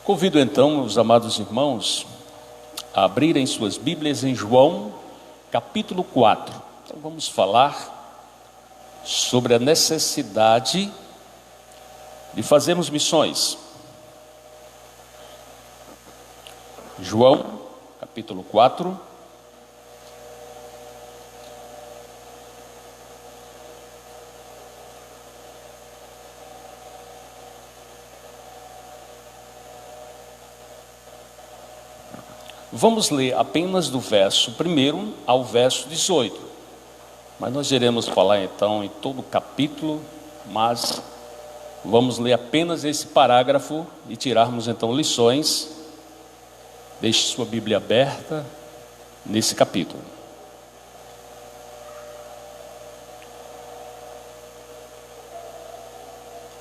Convido então os amados irmãos a abrirem suas Bíblias em João, capítulo 4. Então vamos falar sobre a necessidade de fazermos missões. João, capítulo 4. Vamos ler apenas do verso 1 ao verso 18. Mas nós iremos falar então em todo o capítulo, mas vamos ler apenas esse parágrafo e tirarmos então lições. Deixe sua Bíblia aberta nesse capítulo.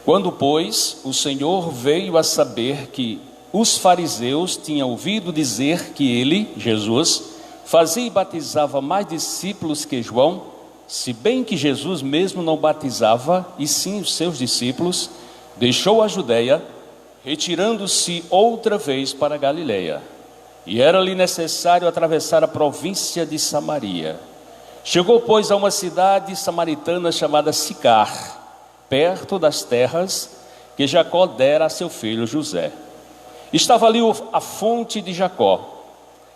Quando, pois, o Senhor veio a saber que os fariseus tinham ouvido dizer que ele, Jesus, fazia e batizava mais discípulos que João, se bem que Jesus mesmo não batizava, e sim os seus discípulos, deixou a Judeia, retirando-se outra vez para a Galileia. E era-lhe necessário atravessar a província de Samaria. Chegou, pois, a uma cidade samaritana chamada Sicar, perto das terras que Jacó dera a seu filho José. Estava ali a fonte de Jacó.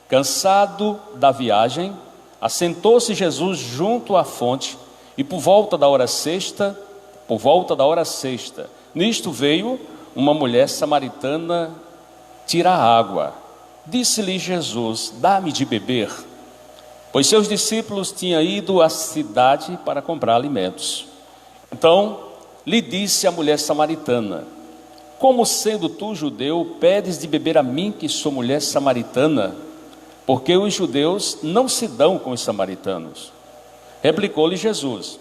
Cansado da viagem, assentou-se Jesus junto à fonte, e por volta da hora sexta, nisto veio uma mulher samaritana tirar água. Disse-lhe Jesus: dá-me de beber, pois seus discípulos tinham ido à cidade para comprar alimentos. Então lhe disse a mulher samaritana: como sendo tu judeu, pedes de beber a mim, que sou mulher samaritana? Porque os judeus não se dão com os samaritanos. Replicou-lhe Jesus: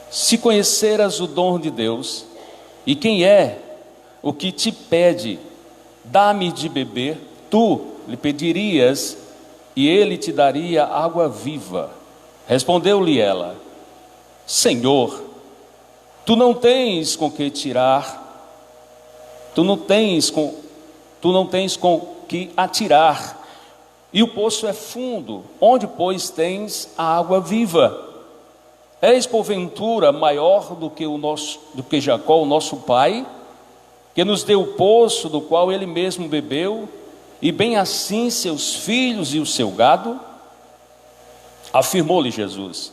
se conheceras o dom de Deus, e quem é o que te pede, dá-me de beber, tu lhe pedirias, e ele te daria água viva. Respondeu-lhe ela: Senhor, tu não tens com que tirar, tu não tens com que atirar, e o poço é fundo. Onde, pois, tens a água viva? És porventura maior do que Jacó, o nosso pai, que nos deu o poço do qual ele mesmo bebeu, e bem assim seus filhos e o seu gado? Afirmou-lhe Jesus: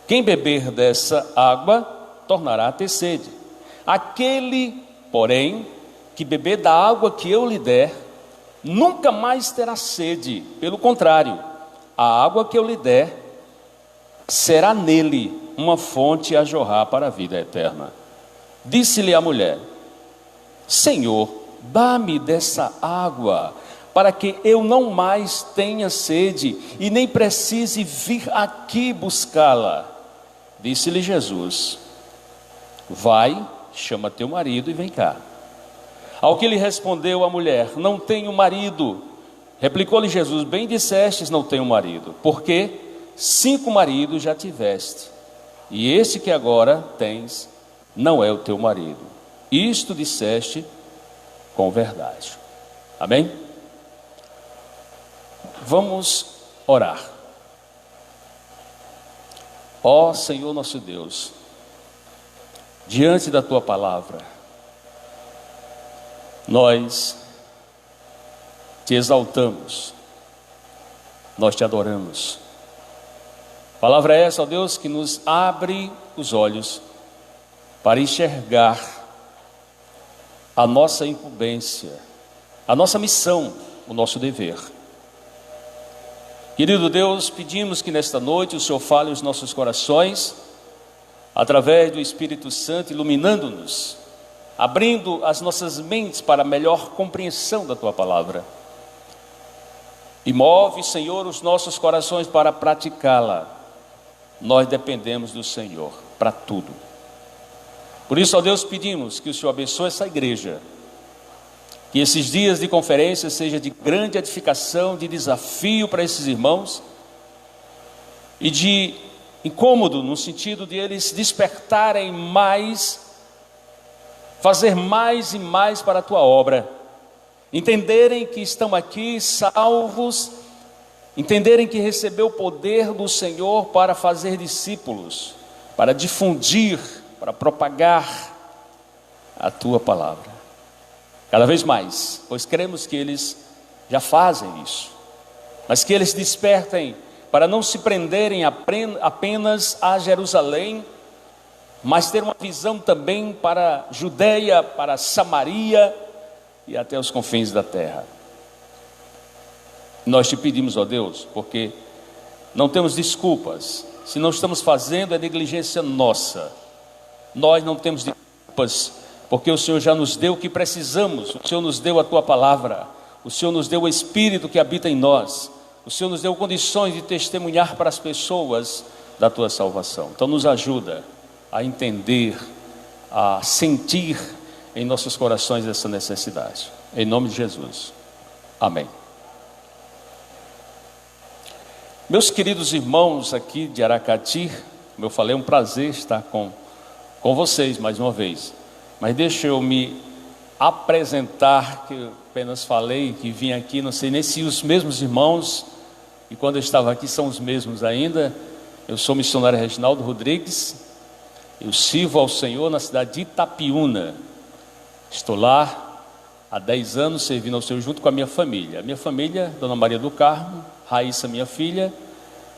quem beber dessa água tornará a ter sede. Aquele, porém, que beber da água que eu lhe der, nunca mais terá sede. Pelo contrário, a água que eu lhe der será nele uma fonte a jorrar para a vida eterna. Disse-lhe a mulher: Senhor, dá-me dessa água, para que eu não mais tenha sede e nem precise vir aqui buscá-la. Disse-lhe Jesus: vai, chama teu marido e vem cá. Ao que lhe respondeu a mulher: não tenho marido. Replicou-lhe Jesus: bem dissestes, não tenho marido, porque 5 maridos já tiveste, e esse que agora tens não é o teu marido. Isto disseste com verdade. Amém? Vamos orar. Ó Senhor nosso Deus, diante da tua palavra, nós te exaltamos, nós te adoramos. Palavra é essa, ó Deus, que nos abre os olhos para enxergar a nossa incumbência, a nossa missão, o nosso dever. Querido Deus, pedimos que nesta noite o Senhor fale os nossos corações, através do Espírito Santo, iluminando-nos, abrindo as nossas mentes para a melhor compreensão da tua palavra. E move, Senhor, os nossos corações para praticá-la. Nós dependemos do Senhor para tudo. Por isso, ó Deus, pedimos que o Senhor abençoe essa igreja, que esses dias de conferência seja de grande edificação, de desafio para esses irmãos, e de incômodo no sentido de eles despertarem mais, fazer mais e mais para a tua obra, entenderem que estão aqui salvos, entenderem que recebeu o poder do Senhor para fazer discípulos, para difundir, para propagar a tua palavra. Cada vez mais, pois cremos que eles já fazem isso, mas que eles despertem para não se prenderem apenas a Jerusalém, mas ter uma visão também para Judeia, para Samaria e até os confins da terra. Nós te pedimos, ó Deus, porque não temos desculpas. Se não estamos fazendo, é negligência nossa. Nós não temos desculpas, porque o Senhor já nos deu o que precisamos. O Senhor nos deu a tua palavra, o Senhor nos deu o Espírito que habita em nós, o Senhor nos deu condições de testemunhar para as pessoas da tua salvação. Então nos ajuda a entender, a sentir em nossos corações essa necessidade. Em nome de Jesus. Amém. Meus queridos irmãos aqui de Aracati, como eu falei, é um prazer estar com vocês mais uma vez. Mas deixa eu me apresentar, que eu apenas falei que vim aqui, não sei nem se os mesmos irmãos, e quando eu estava aqui são os mesmos ainda. Eu sou missionário Reginaldo Rodrigues, eu sirvo ao Senhor na cidade de Itapiúna. Estou lá há 10 anos servindo ao Senhor junto com a minha família. A minha família, Dona Maria do Carmo, Raíssa, minha filha,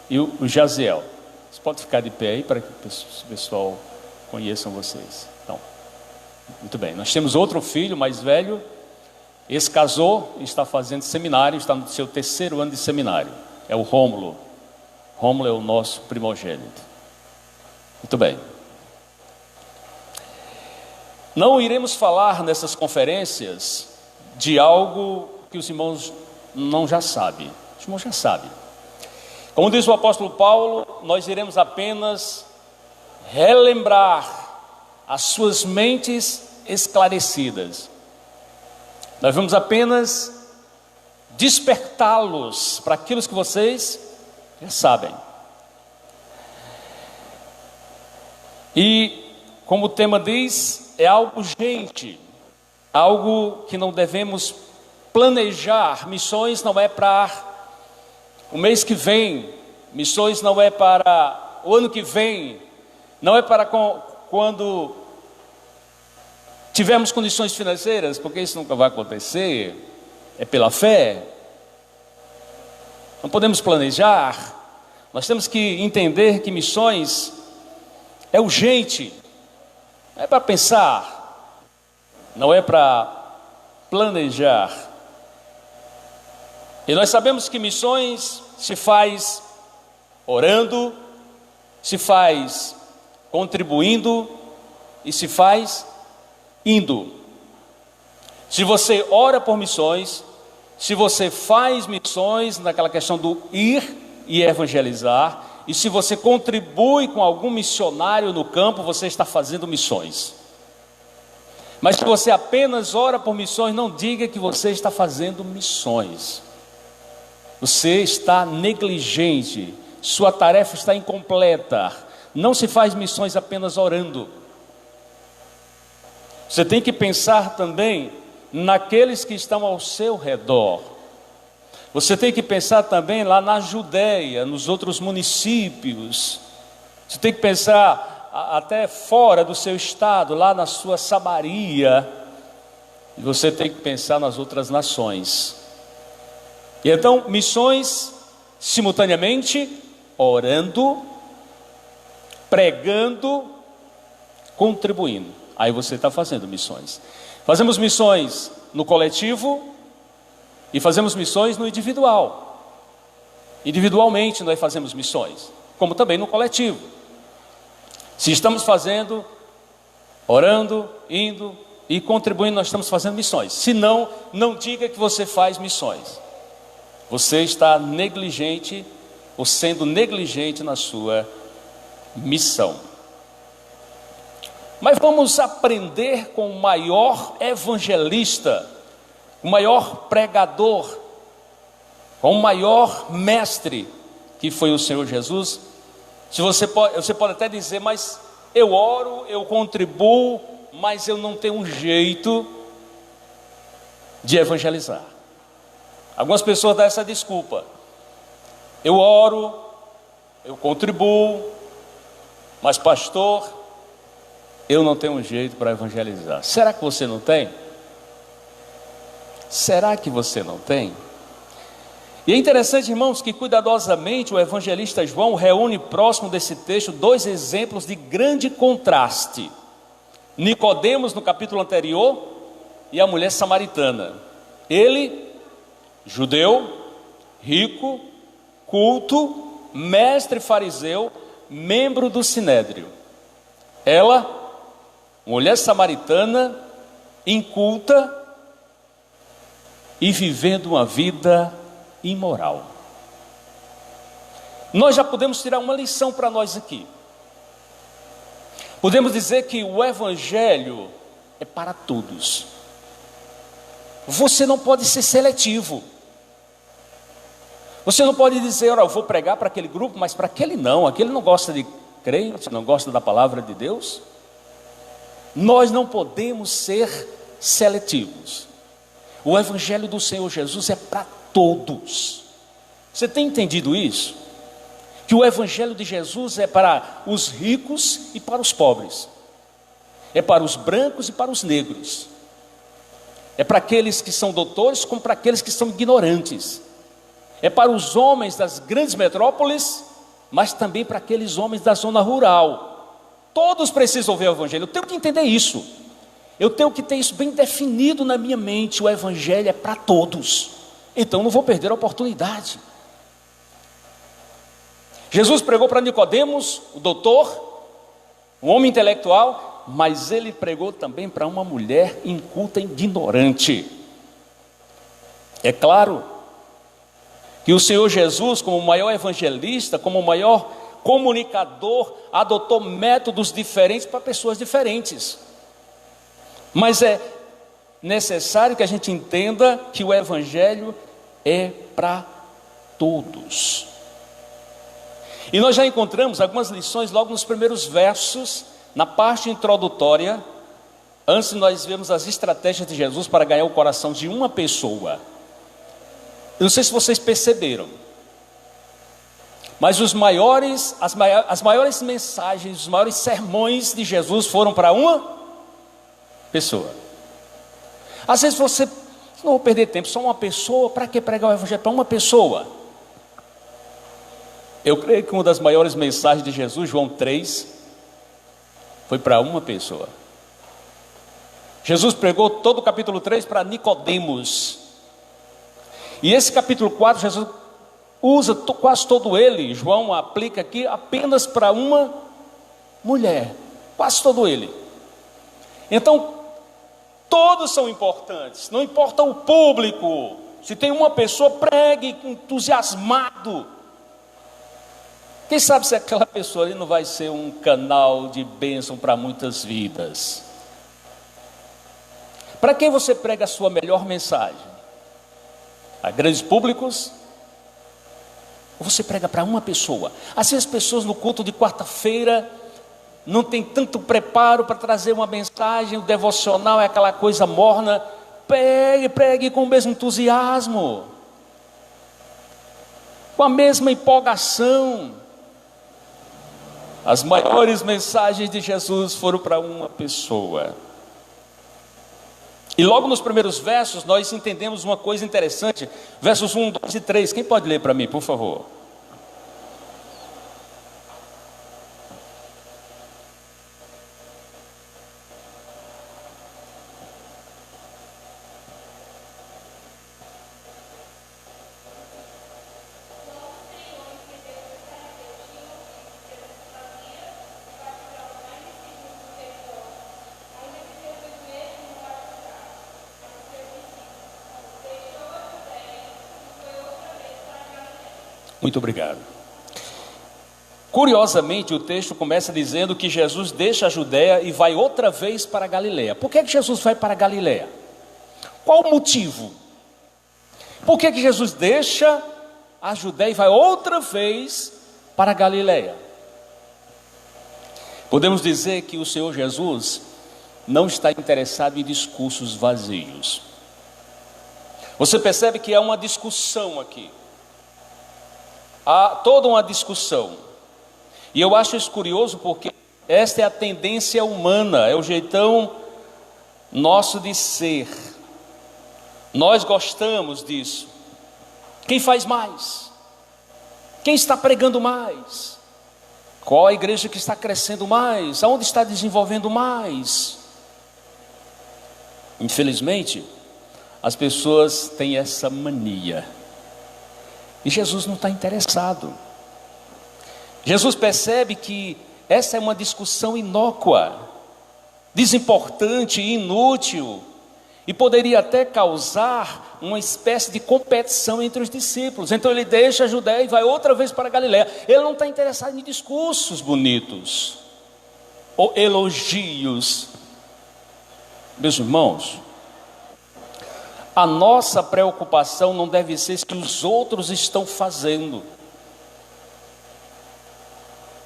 e o Jaziel. Você pode ficar de pé aí para que o pessoal conheçam vocês. Então, muito bem. Nós temos outro filho mais velho. Esse casou e está fazendo seminário, está no seu 3º ano de seminário. É o Rômulo. Rômulo é o nosso primogênito. Muito bem. Não iremos falar nessas conferências de algo que os irmãos não já sabem. Os irmãos já sabem. Como diz o apóstolo Paulo, nós iremos apenas relembrar as suas mentes esclarecidas. Nós vamos apenas despertá-los para aquilo que vocês já sabem. E, como o tema diz, é algo urgente, algo que não devemos planejar. Missões não é para o mês que vem, missões não é para o ano que vem, não é para quando tivermos condições financeiras, porque isso nunca vai acontecer. É pela fé. Não podemos planejar. Nós temos que entender que missões é urgente. Não é para pensar, não é para planejar. E nós sabemos que missões se faz orando, se faz contribuindo e se faz indo. Se você ora por missões, se você faz missões naquela questão do ir e evangelizar, e se você contribui com algum missionário no campo, você está fazendo missões. Mas se você apenas ora por missões, não diga que você está fazendo missões. Você está negligente, sua tarefa está incompleta. Não se faz missões apenas orando. Você tem que pensar também naqueles que estão ao seu redor. Você tem que pensar também lá na Judeia, nos outros municípios. Você tem que pensar até fora do seu estado, lá na sua Samaria. E você tem que pensar nas outras nações. E então, missões simultaneamente, orando, pregando, contribuindo. Aí você está fazendo missões. Fazemos missões no coletivo e fazemos missões no individual. Individualmente nós fazemos missões, como também no coletivo. Se estamos fazendo, orando, indo e contribuindo, nós estamos fazendo missões. Se não, não diga que você faz missões. Você está negligente ou sendo negligente na sua missão. Mas vamos aprender com o maior evangelista, o maior pregador, com o maior mestre, que foi o Senhor Jesus. Você pode até dizer, mas eu oro, eu contribuo, mas eu não tenho um jeito. de evangelizar. Algumas pessoas dão essa desculpa: eu oro, eu contribuo, mas pastor, eu não tenho um jeito para evangelizar. Será que você não tem? Será que você não tem? E é interessante, irmãos, que cuidadosamente o evangelista João reúne próximo desse texto dois exemplos de grande contraste: Nicodemos no capítulo anterior e a mulher samaritana. Ele, judeu, rico, culto, mestre fariseu, membro do sinédrio. Ela, mulher samaritana, inculta e vivendo uma vida imoral. Nós já podemos tirar uma lição para nós aqui. Podemos dizer que o evangelho é para todos. Você não pode ser seletivo. Você não pode dizer: olha, eu vou pregar para aquele grupo, mas para aquele não gosta de crente, não gosta da palavra de Deus. Nós não podemos ser seletivos. O evangelho do Senhor Jesus é para todos. Você tem entendido isso? Que o evangelho de Jesus é para os ricos e para os pobres, é para os brancos e para os negros, é para aqueles que são doutores como para aqueles que são ignorantes, é para os homens das grandes metrópoles, mas também para aqueles homens da zona rural. Todos precisam ouvir o evangelho. Eu tenho que entender isso. Eu tenho que ter isso bem definido na minha mente. O evangelho é para todos. Então não vou perder a oportunidade. Jesus pregou para Nicodemos, o doutor, um homem intelectual, mas ele pregou também para uma mulher inculta e ignorante. É claro que o Senhor Jesus, como o maior evangelista, como o maior comunicador, adotou métodos diferentes para pessoas diferentes. Mas é necessário que a gente entenda que o evangelho é para todos. E nós já encontramos algumas lições logo nos primeiros versos, na parte introdutória, antes de nós vermos as estratégias de Jesus para ganhar o coração de uma pessoa. Eu não sei se vocês perceberam, mas as maiores mensagens, os maiores sermões de Jesus foram para uma pessoa. Às vezes você não vou perder tempo, só uma pessoa, para que pregar o evangelho para uma pessoa? Eu creio que uma das maiores mensagens de Jesus, João 3, foi para uma pessoa. Jesus pregou todo o capítulo 3 para Nicodemos. E esse capítulo 4, Jesus usa quase todo ele, João aplica aqui apenas para uma mulher, quase todo ele. Então, todos são importantes, não importa o público. Se tem uma pessoa, pregue entusiasmado. Quem sabe se aquela pessoa ali não vai ser um canal de bênção para muitas vidas. Para quem você prega a sua melhor mensagem? A grandes públicos? Ou você prega para uma pessoa? Assim, as pessoas no culto de quarta-feira não tem tanto preparo para trazer uma mensagem, o devocional é aquela coisa morna. Pregue com o mesmo entusiasmo, com a mesma empolgação. As maiores mensagens de Jesus foram para uma pessoa. E logo nos primeiros versos nós entendemos uma coisa interessante. Versos 1, 2 e 3. Quem pode ler para mim, por favor? Muito obrigado. Curiosamente, o texto começa dizendo que Jesus deixa a Judéia e vai outra vez para a Galileia. Por que Jesus vai para a Galileia? Qual o motivo? Por que Jesus deixa a Judéia e vai outra vez para a Galileia? Podemos dizer que o Senhor Jesus não está interessado em discursos vazios. Você percebe que há uma discussão aqui. Há toda uma discussão. E eu acho isso curioso porque esta é a tendência humana, é o jeitão nosso de ser. Nós gostamos disso. Quem faz mais? Quem está pregando mais? Qual a igreja que está crescendo mais? Aonde está desenvolvendo mais? Infelizmente, as pessoas têm essa mania. E Jesus não está interessado. Jesus percebe que essa é uma discussão inócua, desimportante e inútil, e poderia até causar uma espécie de competição entre os discípulos. Então ele deixa a Judéia e vai outra vez para a Galileia. Ele não está interessado em discursos bonitos ou elogios. Meus irmãos, a nossa preocupação não deve ser o que os outros estão fazendo.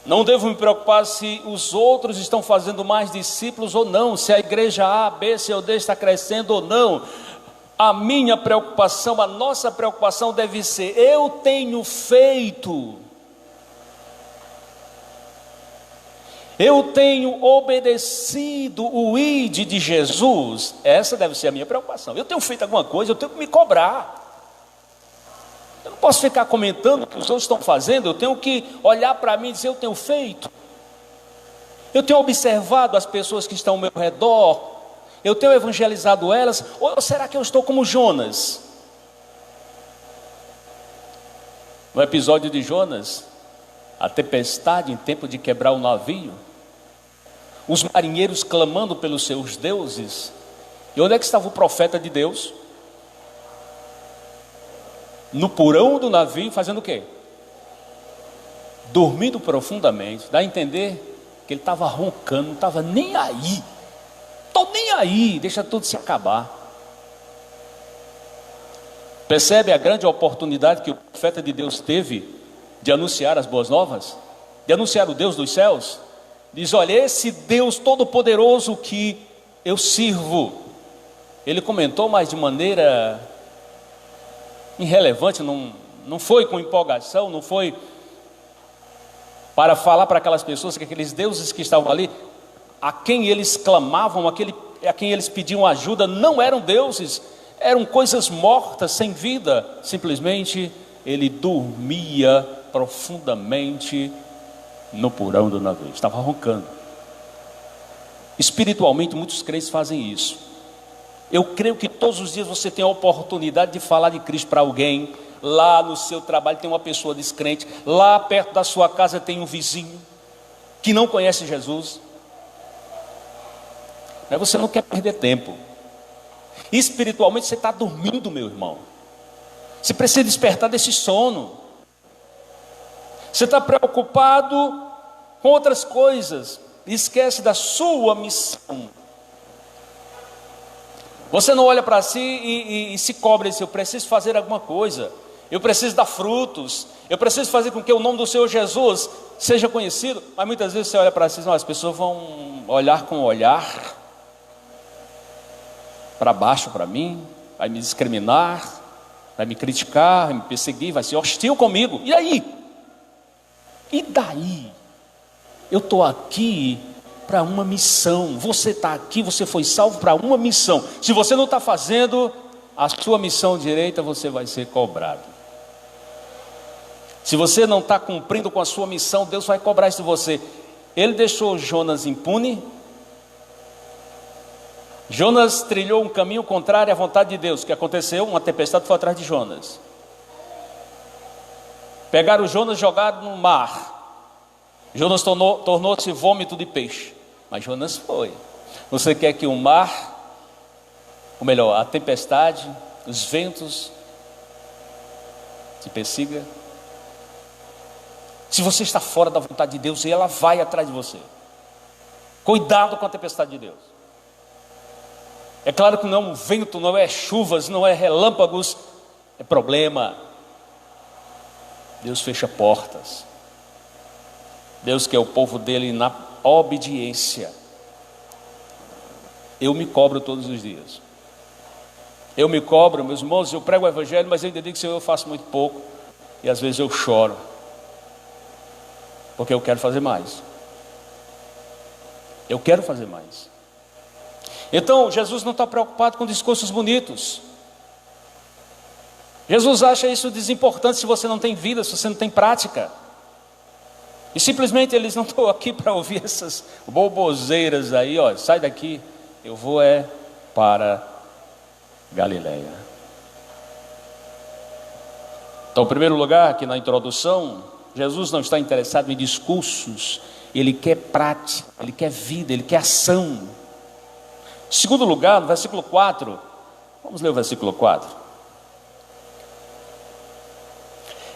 Não devo me preocupar se os outros estão fazendo mais discípulos ou não, se a igreja A, B, C ou D está crescendo ou não. A minha preocupação, a nossa preocupação deve ser: eu tenho feito, eu tenho obedecido o ID de Jesus. Essa deve ser a minha preocupação. Eu tenho feito alguma coisa, eu tenho que me cobrar. Eu não posso ficar comentando o que os outros estão fazendo. Eu tenho que olhar para mim e dizer: eu tenho feito. Eu tenho observado as pessoas que estão ao meu redor. Eu tenho evangelizado elas. Ou será que eu estou como Jonas? No episódio de Jonas, a tempestade em tempo de quebrar o navio, os marinheiros clamando pelos seus deuses. E onde é que estava o profeta de Deus? No porão do navio, fazendo o quê? Dormindo profundamente. Dá a entender que ele estava roncando, não estava nem aí. Estou nem aí, deixa tudo se acabar. Percebe a grande oportunidade que o profeta de Deus teve de anunciar as boas novas? De anunciar o Deus dos céus? Diz: olha, esse Deus todo-poderoso que eu sirvo. Ele comentou, mas de maneira irrelevante, não foi com empolgação, não foi para falar para aquelas pessoas que aqueles deuses que estavam ali, a quem eles clamavam, a quem eles pediam ajuda, não eram deuses, eram coisas mortas, sem vida. Simplesmente ele dormia profundamente no porão do navio, estava roncando. Espiritualmente, muitos crentes fazem isso. Eu creio que todos os dias você tem a oportunidade de falar de Cristo para alguém. Lá no seu trabalho tem uma pessoa descrente, lá perto da sua casa tem um vizinho que não conhece Jesus. Mas você não quer perder tempo. Espiritualmente você está dormindo, meu irmão. Você precisa despertar desse sono. Você está preocupado com outras coisas, esquece da sua missão. Você não olha para si e se cobra e diz: eu preciso fazer alguma coisa, eu preciso dar frutos, eu preciso fazer com que o nome do Senhor Jesus seja conhecido. Mas muitas vezes você olha para si e diz: as pessoas vão olhar com o olhar para baixo para mim, vai me discriminar, vai me criticar, vai me perseguir, vai ser hostil comigo. E aí? E daí? Eu estou aqui para uma missão. Você está aqui, você foi salvo para uma missão. Se você não está fazendo a sua missão direita, você vai ser cobrado. Se você não está cumprindo com a sua missão, Deus vai cobrar isso de você. Ele deixou Jonas impune. Jonas trilhou um caminho contrário à vontade de Deus. O que aconteceu? Uma tempestade foi atrás de Jonas. Pegaram Jonas, jogaram no mar. Jonas tornou-se vômito de peixe. Mas Jonas foi. Você quer que o mar, ou melhor, a tempestade, os ventos te persiga? Se você está fora da vontade de Deus, ela vai atrás de você. Cuidado com a tempestade de Deus. É claro que não é um vento, não é chuvas, não é relâmpagos, é problema. Deus fecha portas. Deus quer o povo dele na obediência. Eu me cobro todos os dias. Eu me cobro, meus irmãos, eu prego o evangelho, mas eu ainda digo que eu faço muito pouco. E às vezes eu choro, porque eu quero fazer mais. Eu quero fazer mais. Então, Jesus não está preocupado com discursos bonitos. Jesus acha isso desimportante se você não tem vida, se você não tem prática. E simplesmente eles não estão aqui para ouvir essas boboseiras aí, ó, sai daqui, eu vou para Galileia. Então, em primeiro lugar, aqui na introdução, Jesus não está interessado em discursos, ele quer prática, ele quer vida, ele quer ação. Em segundo lugar, no versículo 4, vamos ler o versículo 4.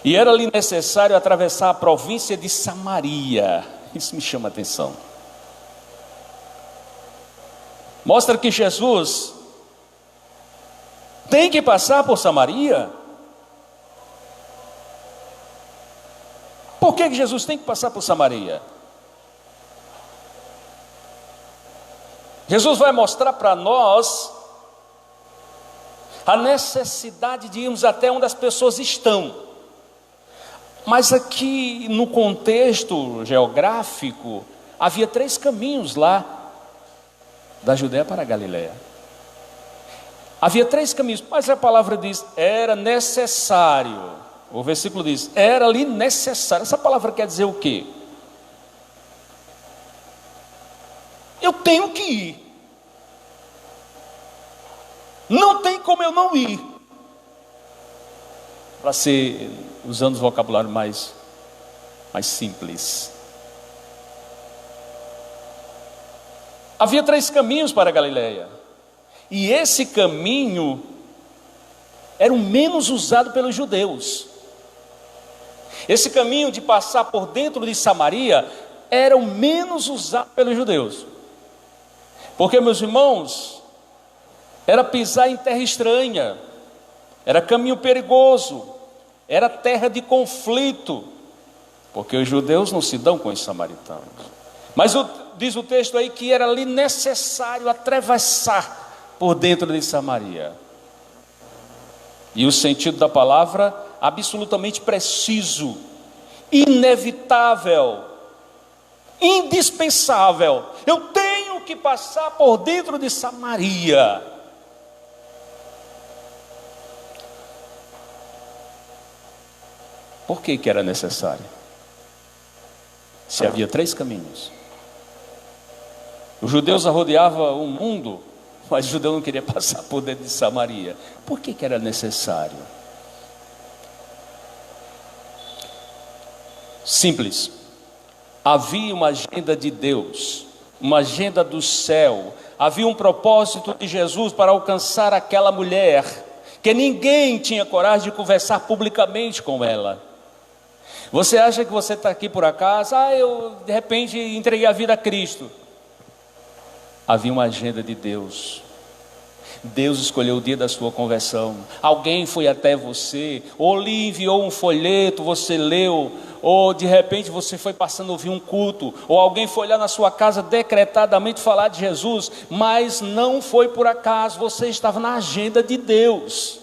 E era-lhe necessário atravessar a província de Samaria. Isso me chama a atenção. Mostra que Jesus tem que passar por Samaria. Por que Jesus tem que passar por Samaria? Jesus vai mostrar para nós a necessidade de irmos até onde as pessoas estão. Mas aqui no contexto geográfico, havia 3 caminhos lá da Judéia para a Galileia. Havia 3 caminhos, mas a palavra diz, era necessário. O versículo diz, era-lhe necessário. Essa palavra quer dizer o quê? Eu tenho que ir. Não tem como eu não ir. Para ser, usando o vocabulário mais simples. Havia 3 caminhos para a Galileia. E esse caminho era o menos usado pelos judeus. Esse caminho de passar por dentro de Samaria era o menos usado pelos judeus. Porque, meus irmãos, era pisar em terra estranha, era caminho perigoso, era terra de conflito, porque os judeus não se dão com os samaritanos. Mas diz o texto aí que era ali necessário atravessar por dentro de Samaria. E o sentido da palavra absolutamente preciso, inevitável, indispensável. Eu tenho que passar por dentro de Samaria. Por que era necessário? Se havia 3 caminhos. Os judeus rodeavam o mundo, mas o judeu não queria passar por dentro de Samaria. Por que era necessário? Simples. Havia uma agenda de Deus, uma agenda do céu. Havia um propósito de Jesus para alcançar aquela mulher, que ninguém tinha coragem de conversar publicamente com ela. Você acha que você está aqui por acaso? Eu de repente entreguei a vida a Cristo. Havia uma agenda de Deus. Deus escolheu o dia da sua conversão. Alguém foi até você, ou lhe enviou um folheto, você leu, ou de repente você foi passando a ouvir um culto, ou alguém foi lá na sua casa decretadamente falar de Jesus, mas não foi por acaso, você estava na agenda de Deus.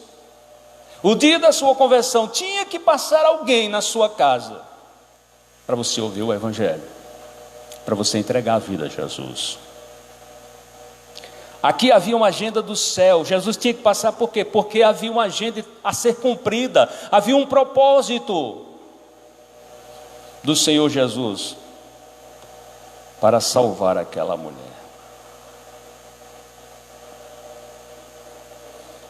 O dia da sua conversão tinha que passar alguém na sua casa para você ouvir o evangelho, para você entregar a vida a Jesus. Aqui havia uma agenda do céu. Jesus tinha que passar por quê? Porque havia uma agenda a ser cumprida, havia um propósito do Senhor Jesus para salvar aquela mulher.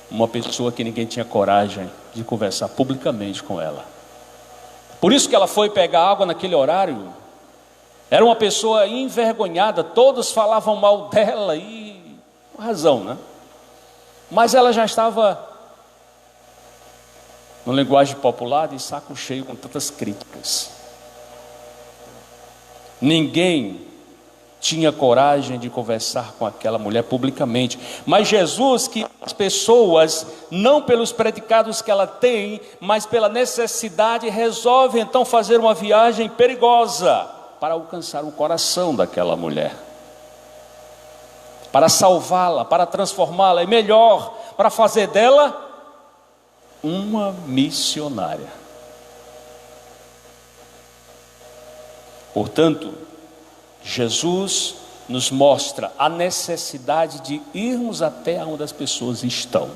Uma pessoa que ninguém tinha coragem de conversar publicamente com ela. Por isso que ela foi pegar água naquele horário. Era uma pessoa envergonhada, todos falavam mal dela e com razão, né? Mas ela já estava, na linguagem popular, de saco cheio com tantas críticas. Ninguém tinha coragem de conversar com aquela mulher publicamente. Mas Jesus, que as pessoas, não pelos predicados que ela tem, mas pela necessidade, resolve então fazer uma viagem perigosa para alcançar o coração daquela mulher. para salvá-la, para transformá-la, e melhor, para fazer dela uma missionária. Portanto, Jesus nos mostra a necessidade de irmos até onde as pessoas estão.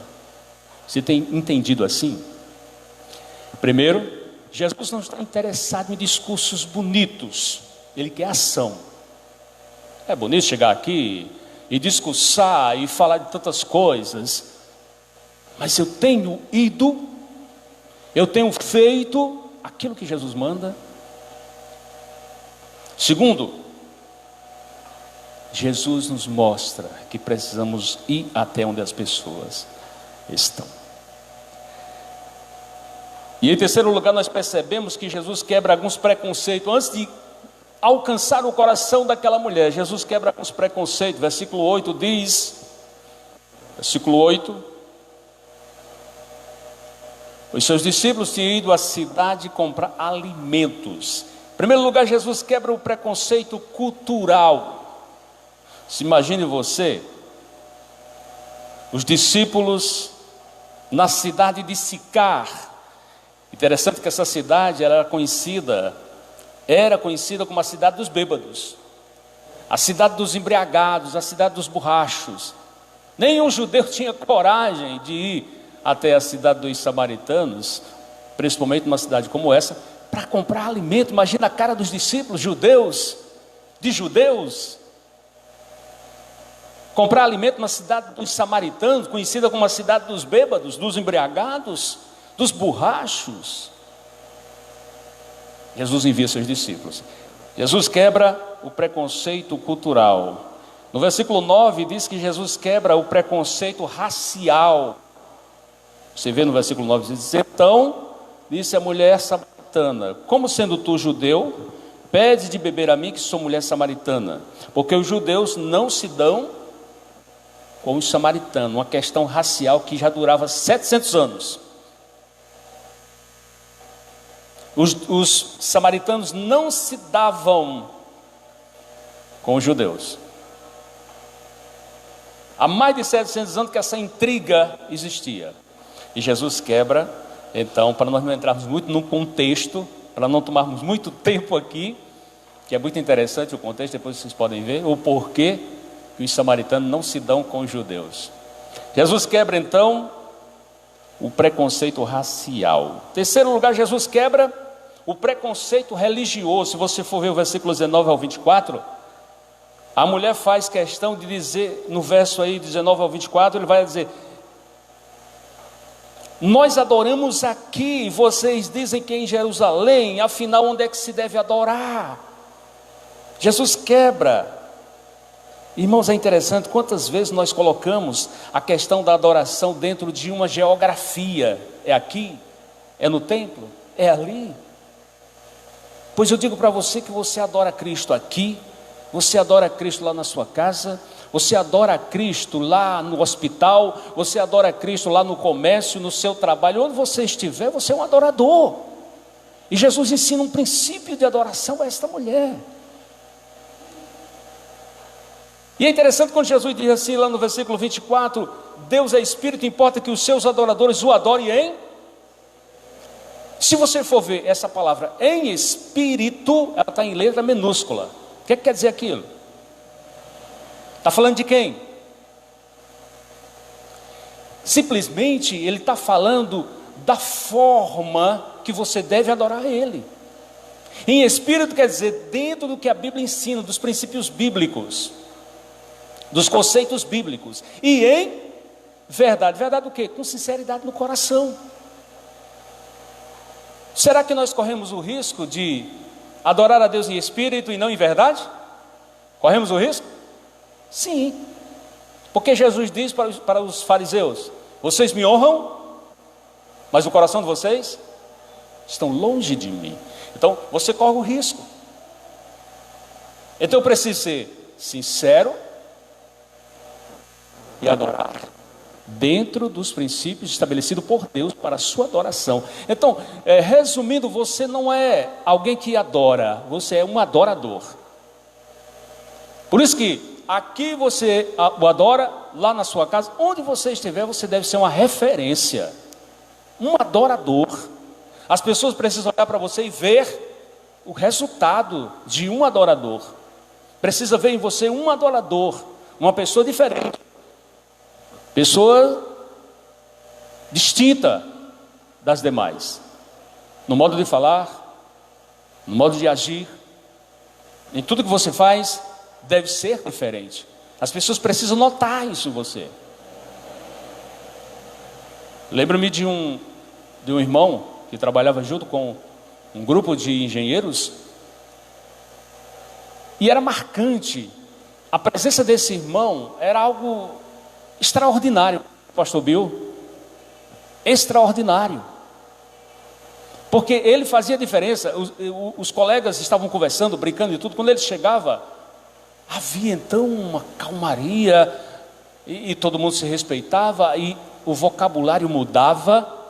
Você tem entendido assim? Primeiro, Jesus não está interessado em discursos bonitos, Ele quer ação. É bonito chegar aqui e discursar e falar de tantas coisas, mas eu tenho ido, eu tenho feito aquilo que Jesus manda. Segundo, Jesus nos mostra que precisamos ir até onde as pessoas estão. E em terceiro lugar, nós percebemos que Jesus quebra alguns preconceitos. Antes de alcançar o coração daquela mulher, Jesus quebra alguns preconceitos. Versículo 8 diz, versículo 8: os seus discípulos tinham ido à cidade comprar alimentos. Em primeiro lugar, Jesus quebra o preconceito cultural. Se imagine você, os discípulos na cidade de Sicar. Interessante que essa cidade era conhecida como a cidade dos bêbados, a cidade dos embriagados, a cidade dos borrachos. Nenhum judeu tinha coragem de ir até a cidade dos samaritanos, principalmente numa cidade como essa, para comprar alimento. Imagina a cara dos discípulos judeus, comprar alimento na cidade dos samaritanos, conhecida como a cidade dos bêbados, dos embriagados, dos borrachos. Jesus envia seus discípulos. Jesus quebra o preconceito cultural. No versículo 9 diz que Jesus quebra o preconceito racial. Você vê no versículo 9, diz: então disse a mulher samaritana: como sendo tu judeu, pede de beber a mim, que sou mulher samaritana? Porque os judeus não se dão com os samaritanos. Uma questão racial que já durava 700 anos. Os samaritanos não se davam com os judeus. Há mais de 700 anos que essa intriga existia. E Jesus quebra, então, para nós não entrarmos muito no contexto, para não tomarmos muito tempo aqui, que é muito interessante o contexto, depois vocês podem ver o porquê que os samaritanos não se dão com os judeus. Jesus quebra, então, o preconceito racial. Em terceiro lugar, Jesus quebra o preconceito religioso. Se você for ver o versículo 19 ao 24, a mulher faz questão de dizer, no verso aí 19 ao 24, ele vai dizer: nós adoramos aqui, vocês dizem que é em Jerusalém, afinal onde é que se deve adorar? Jesus quebra. Irmãos, é interessante quantas vezes nós colocamos a questão da adoração dentro de uma geografia. É aqui? É no templo? É ali? Pois eu digo para você que você adora Cristo aqui, você adora Cristo lá na sua casa, você adora Cristo lá no hospital, você adora Cristo lá no comércio, no seu trabalho, onde você estiver, você é um adorador. E Jesus ensina um princípio de adoração a esta mulher. E é interessante quando Jesus diz assim lá no versículo 24: Deus é Espírito, importa que os seus adoradores o adorem em... Se você for ver essa palavra em Espírito, ela está em letra minúscula. O que quer dizer aquilo? Está falando de quem? Simplesmente ele está falando da forma que você deve adorar Ele. Em Espírito quer dizer dentro do que a Bíblia ensina, dos princípios bíblicos, dos conceitos bíblicos. E em verdade. Verdade o quê? Com sinceridade no coração. Será que nós corremos o risco de adorar a Deus em espírito e não em verdade? Corremos o risco? Sim. Porque Jesus diz para os fariseus: vocês me honram, mas o coração de vocês estão longe de mim. Então você corre o risco. Então eu preciso ser sincero e adorar dentro dos princípios estabelecidos por Deus para a sua adoração. Então, resumindo, você não é alguém que adora, você é um adorador. Por isso que aqui você o adora, lá na sua casa, onde você estiver, você deve ser uma referência, um adorador. As pessoas precisam olhar para você e ver o resultado de um adorador. Precisa ver em você um adorador, uma pessoa diferente, pessoa distinta das demais, no modo de falar, no modo de agir, em tudo que você faz, deve ser diferente. As pessoas precisam notar isso em você. Lembro-me de um irmão que trabalhava junto com um grupo de engenheiros, e era marcante. A presença desse irmão era algo extraordinário, pastor Bill, extraordinário, porque ele fazia diferença. Os colegas estavam conversando, brincando e tudo, quando ele chegava, havia então uma calmaria, e todo mundo se respeitava, e o vocabulário mudava.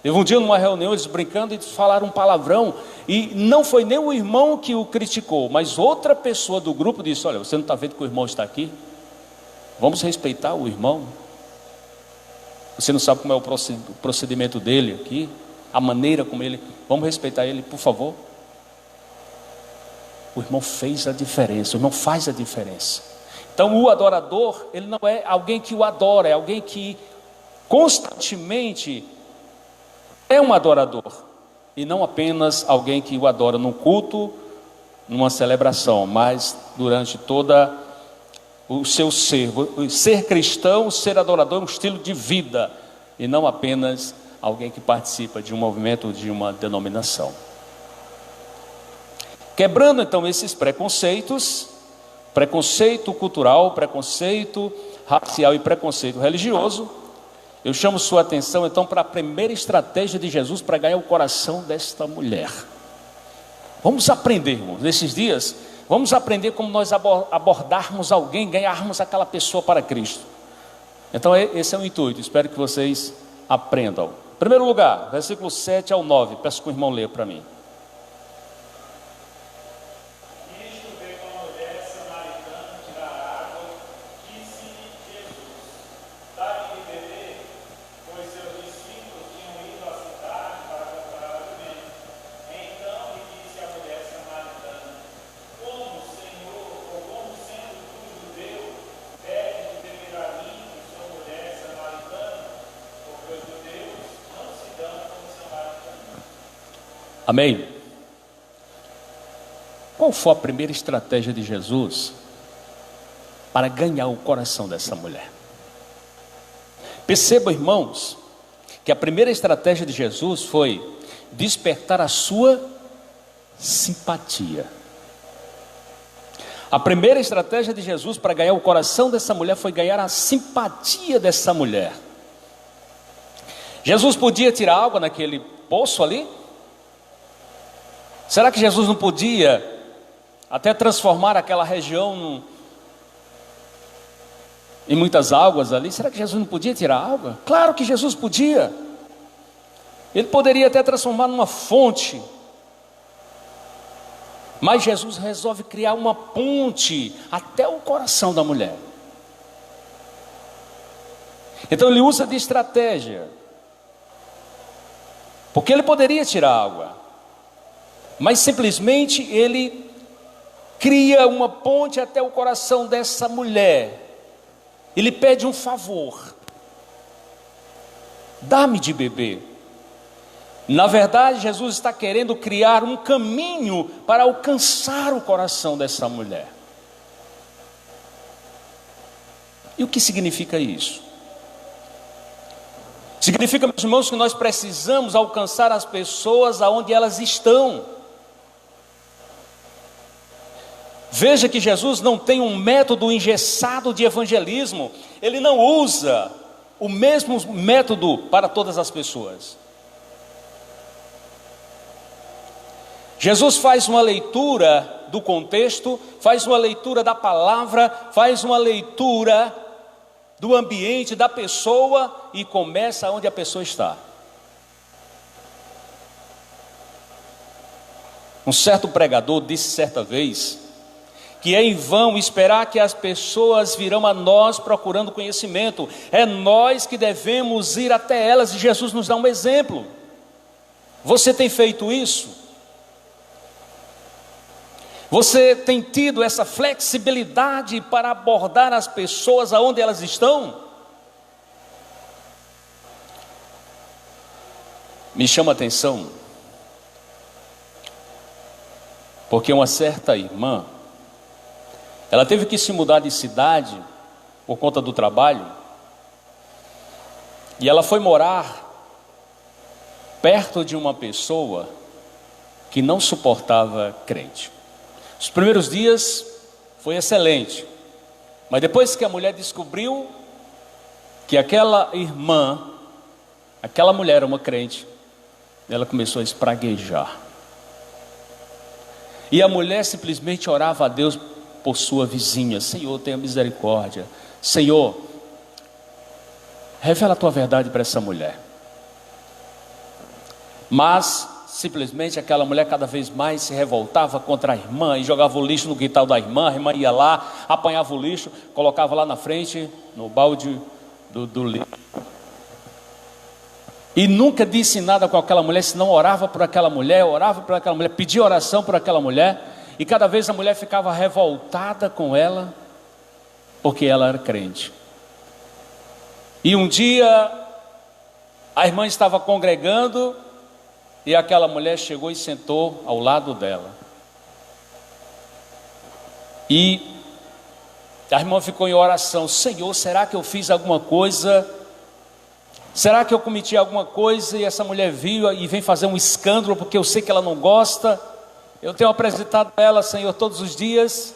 Teve um dia numa reunião, eles brincando, e falaram um palavrão, e não foi nem o irmão que o criticou, mas outra pessoa do grupo disse: olha, você não está vendo que o irmão está aqui? Vamos respeitar o irmão. Você não sabe como é o procedimento dele aqui, a maneira como ele, vamos respeitar ele, por favor. O irmão fez a diferença, o irmão faz a diferença. Então o adorador, ele não é alguém que o adora, é alguém que constantemente é um adorador, e não apenas alguém que o adora num culto, numa celebração, mas durante toda o seu ser. Ser cristão, ser adorador é um estilo de vida, e não apenas alguém que participa de um movimento, de uma denominação. Quebrando então esses preconceitos, preconceito cultural, preconceito racial e preconceito religioso, eu chamo sua atenção então para a primeira estratégia de Jesus para ganhar o coração desta mulher. Vamos aprender, irmãos, nesses dias, vamos aprender como nós abordarmos alguém, ganharmos aquela pessoa para Cristo. Então esse é o intuito, espero que vocês aprendam. Em primeiro lugar, versículo 7 ao 9, peço que o irmão leia para mim. Amém? Qual foi a primeira estratégia de Jesus para ganhar o coração dessa mulher? Perceba, irmãos, que a primeira estratégia de Jesus foi despertar a sua simpatia. A primeira estratégia de Jesus para ganhar o coração dessa mulher foi ganhar a simpatia dessa mulher. Jesus podia tirar água naquele poço ali? Será que Jesus não podia até transformar aquela região em muitas águas ali? Será que Jesus não podia tirar água? Claro que Jesus podia. Ele poderia até transformar numa fonte. Mas Jesus resolve criar uma ponte até o coração da mulher. Então ele usa de estratégia. Porque ele poderia tirar água, mas simplesmente ele cria uma ponte até o coração dessa mulher. Ele pede um favor: dá-me de beber. Na verdade, Jesus está querendo criar um caminho para alcançar o coração dessa mulher. E o que significa isso? Significa, meus irmãos, que nós precisamos alcançar as pessoas aonde elas estão. Veja que Jesus não tem um método engessado de evangelismo. Ele não usa o mesmo método para todas as pessoas. Jesus faz uma leitura do contexto, faz uma leitura da palavra, faz uma leitura do ambiente, da pessoa, e começa onde a pessoa está. Um certo pregador disse certa vez que é em vão esperar que as pessoas virão a nós procurando conhecimento. É nós que devemos ir até elas, e Jesus nos dá um exemplo. Você tem feito isso? Você tem tido essa flexibilidade para abordar as pessoas aonde elas estão? Me chama a atenção, porque uma certa irmã, ela teve que se mudar de cidade por conta do trabalho, e ela foi morar perto de uma pessoa que não suportava crente. Os primeiros dias foi excelente, mas depois que a mulher descobriu que aquela irmã, aquela mulher era uma crente, ela começou a espraguejar. E a mulher simplesmente orava a Deus por sua vizinha: Senhor, tenha misericórdia. Senhor, revela a tua verdade para essa mulher. Mas simplesmente aquela mulher cada vez mais se revoltava contra a irmã e jogava o lixo no quintal da irmã. A irmã ia lá, apanhava o lixo, colocava lá na frente, no balde do lixo. E nunca disse nada com aquela mulher, senão orava por aquela mulher, pedia oração por aquela mulher. E cada vez a mulher ficava revoltada com ela, porque ela era crente. E um dia, a irmã estava congregando, e aquela mulher chegou e sentou ao lado dela. E a irmã ficou em oração: Senhor, será que eu fiz alguma coisa? Será que eu cometi alguma coisa e essa mulher viu e vem fazer um escândalo porque eu sei que ela não gosta? Eu tenho apresentado a ela, Senhor, todos os dias.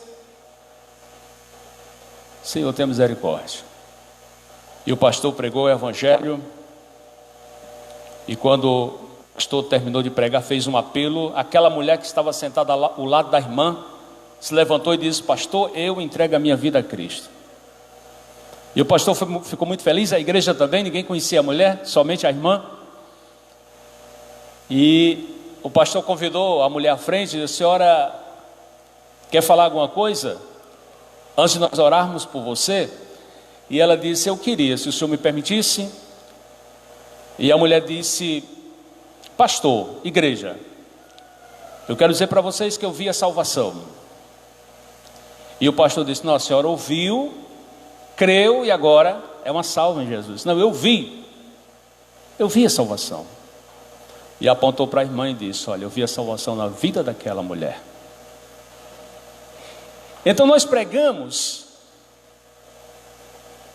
Senhor, tenha misericórdia. E o pastor pregou o evangelho. E quando o pastor terminou de pregar, fez um apelo. Aquela mulher que estava sentada ao lado da irmã se levantou e disse: pastor, eu entrego a minha vida a Cristo. E o pastor ficou muito feliz, a igreja também. Ninguém conhecia a mulher, somente a irmã. E o pastor convidou a mulher à frente e disse: senhora, quer falar alguma coisa antes de nós orarmos por você? E ela disse: eu queria, se o senhor me permitisse. E a mulher disse: pastor, igreja, eu quero dizer para vocês que eu vi a salvação. E o pastor disse: não, a senhora ouviu, creu e agora é uma salva em Jesus. Não, eu vi a salvação. E apontou para a irmã e disse: olha, eu vi a salvação na vida daquela mulher. Então nós pregamos,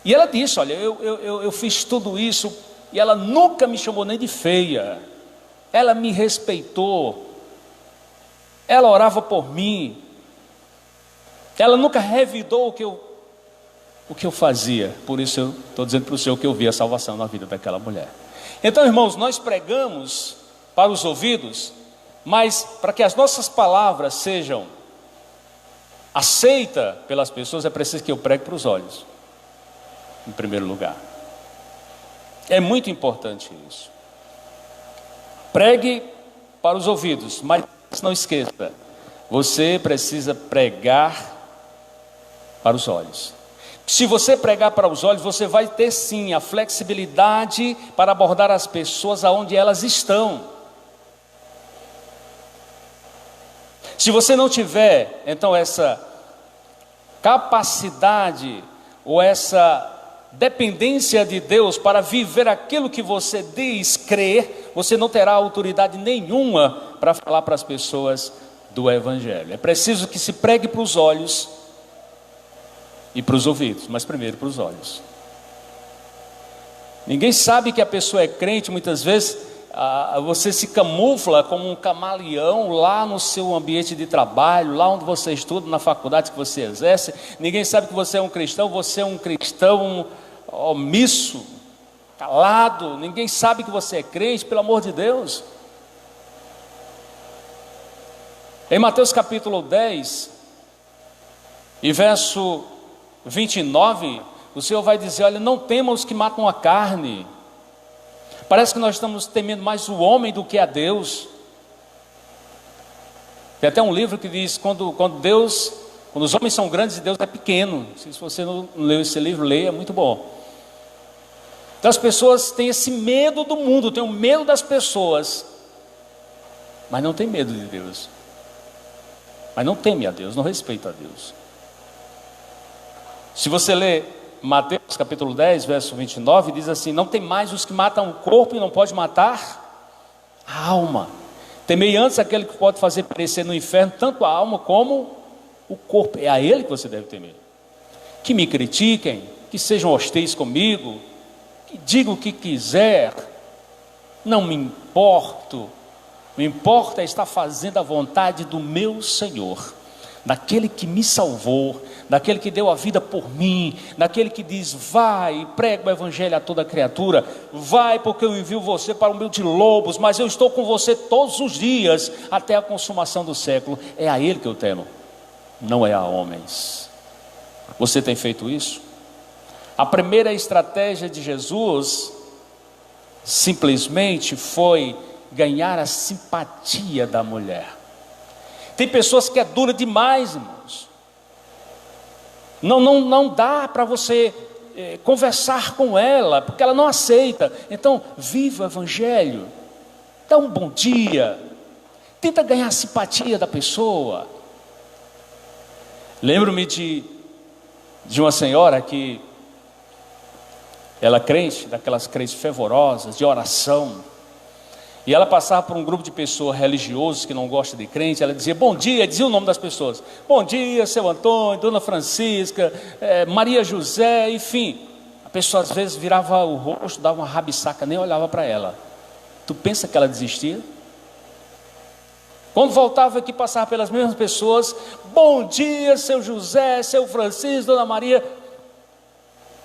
e ela disse: olha, eu fiz tudo isso, e ela nunca me chamou nem de feia, ela me respeitou, ela orava por mim, ela nunca revidou o que eu fazia. Por isso eu estou dizendo para o senhor que eu vi a salvação na vida daquela mulher. Então, irmãos, nós pregamos para os ouvidos, mas para que as nossas palavras sejam aceitas pelas pessoas, é preciso que eu pregue para os olhos, em primeiro lugar. É muito importante isso. Pregue para os ouvidos, mas não esqueça, você precisa pregar para os olhos. Se você pregar para os olhos, você vai ter sim a flexibilidade para abordar as pessoas aonde elas estão. Se você não tiver, então, essa capacidade ou essa dependência de Deus para viver aquilo que você diz crer, você não terá autoridade nenhuma para falar para as pessoas do Evangelho. É preciso que se pregue para os olhos e para os ouvidos, mas primeiro para os olhos. Ninguém sabe que a pessoa é crente. Muitas vezes você se camufla como um camaleão lá no seu ambiente de trabalho, lá onde você estuda, na faculdade que você exerce. Ninguém sabe que você é um cristão omisso, calado. Ninguém sabe que você é crente, pelo amor de Deus. Em Mateus capítulo 10 e verso 29, o Senhor vai dizer: olha, não temam os que matam a carne. Parece que nós estamos temendo mais o homem do que a Deus. Tem até um livro que diz: quando Deus Quando os homens são grandes e Deus é pequeno. Se você não leu esse livro, leia, é muito bom. Então as pessoas têm esse medo do mundo, têm o medo das pessoas, mas não tem medo de Deus. Mas não teme a Deus, não respeita a Deus. Se você ler Mateus capítulo 10, verso 29, diz assim: não tem mais os que matam o corpo e não pode matar a alma. Temei antes aquele que pode fazer perecer no inferno tanto a alma como o corpo. É a ele que você deve temer. Que me critiquem, que sejam hostis comigo, que digam o que quiser, não me importo. O que importa é estar fazendo a vontade do meu Senhor, daquele que me salvou, daquele que deu a vida por mim, daquele que diz: vai, prega o evangelho a toda criatura, vai, porque eu envio você para o meio de lobos, mas eu estou com você todos os dias, até a consumação do século. É a ele que eu temo, não é a homens. Você tem feito isso? A primeira estratégia de Jesus simplesmente foi ganhar a simpatia da mulher. Tem pessoas que é dura demais, irmãos. Não dá para você conversar com ela, porque ela não aceita. Então, viva o evangelho, dá um bom dia, tenta ganhar a simpatia da pessoa. Lembro-me de uma senhora que ela crente, daquelas crentes fervorosas, de oração, e ela passava por um grupo de pessoas religiosas que não gostam de crente. Ela dizia bom dia, dizia o nome das pessoas: bom dia, seu Antônio, dona Francisca, Maria José, enfim. A pessoa às vezes virava o rosto, dava uma rabisaca, nem olhava para ela. Tu pensa que ela desistia? Quando voltava aqui, passava pelas mesmas pessoas: bom dia, seu José, seu Francisco, dona Maria,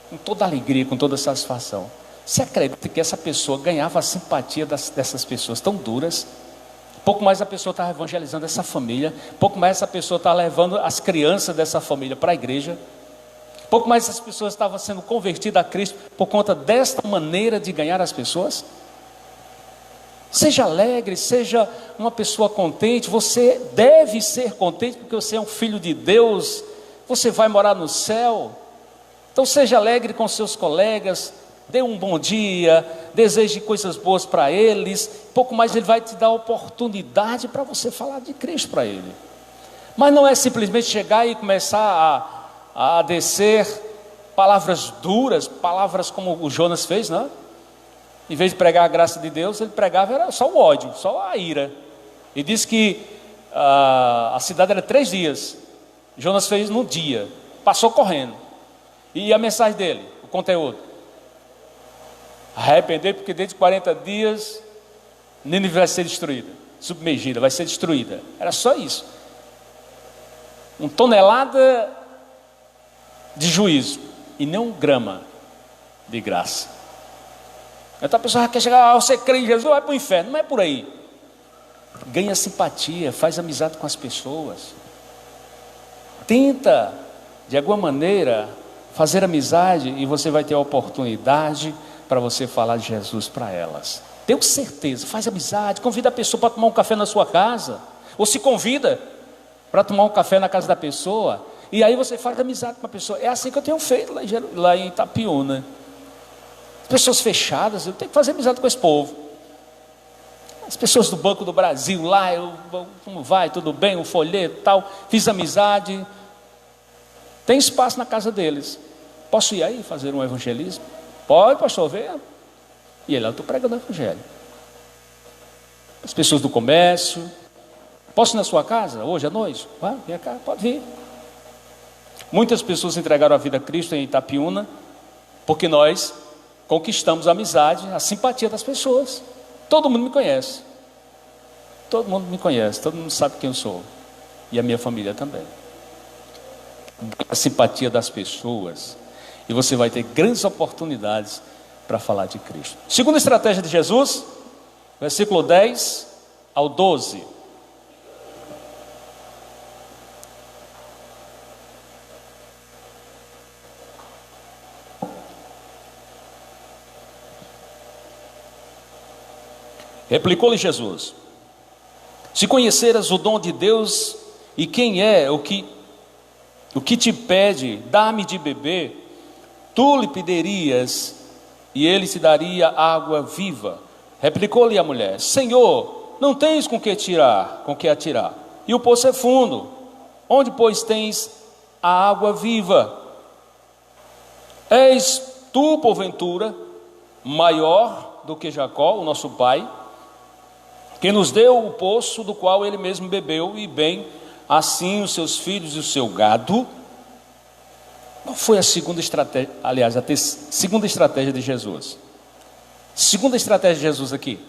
com toda alegria, com toda satisfação. Você acredita que essa pessoa ganhava a simpatia dessas pessoas tão duras? Pouco mais a pessoa estava evangelizando essa família, pouco mais essa pessoa estava levando as crianças dessa família para a igreja, pouco mais essas pessoas estavam sendo convertidas a Cristo por conta desta maneira de ganhar as pessoas. Seja alegre, seja uma pessoa contente. Você deve ser contente porque você é um filho de Deus, você vai morar no céu. Então seja alegre com seus colegas, dê um bom dia, deseje coisas boas para eles. Pouco mais ele vai te dar a oportunidade para você falar de Cristo para ele. Mas não é simplesmente chegar e começar a descer palavras duras, palavras como o Jonas fez, não? Em vez de pregar a graça de Deus, ele pregava era só o ódio, só a ira. E disse que a cidade era 3 dias. Jonas fez num dia, passou correndo. E a mensagem dele, o conteúdo: arrepender, porque dentro de 40 dias Nínive vai ser destruída, submergida, vai ser destruída. Era só isso. 1 tonelada de juízo e nem 1 grama de graça. Então a pessoa quer chegar: você crê em Jesus, vai para o inferno. Não é por aí. Ganha simpatia, faz amizade com as pessoas, tenta de alguma maneira fazer amizade, e você vai ter a oportunidade para você falar de Jesus para elas. Tenho certeza. Faz amizade, convida a pessoa para tomar um café na sua casa, ou se convida para tomar um café na casa da pessoa, e aí você faz amizade com a pessoa. É assim que eu tenho feito lá em Itapiúna. As pessoas fechadas, eu tenho que fazer amizade com esse povo. As pessoas do Banco do Brasil lá, como vai, tudo bem, um folheto e tal, fiz amizade. Tem espaço na casa deles. Posso ir aí fazer um evangelismo? Pode, pastor, venha. E ele: eu estou pregando o evangelho. As pessoas do comércio: posso ir na sua casa hoje à noite? Vai, vem cá, pode vir. Muitas pessoas entregaram a vida a Cristo em Itapiúna, porque nós conquistamos a amizade, a simpatia das pessoas. Todo mundo me conhece. Todo mundo me conhece, todo mundo sabe quem eu sou. E a minha família também. A simpatia das pessoas, e você vai ter grandes oportunidades para falar de Cristo. Segunda estratégia de Jesus, versículo 10 ao 12. Replicou-lhe Jesus: se conheceras o dom de Deus e quem é o que o que te pede, dá-me de beber, tu lhe pedirias, e ele te daria água viva. Replicou-lhe a mulher: Senhor, não tens com que atirar, e o poço é fundo. Onde, pois, tens a água viva? És tu, porventura, maior do que Jacó, o nosso pai, que nos deu o poço do qual ele mesmo bebeu, e bem assim os seus filhos e o seu gado? Qual foi a segunda estratégia, aliás, segunda estratégia de Jesus? Segunda estratégia de Jesus aqui.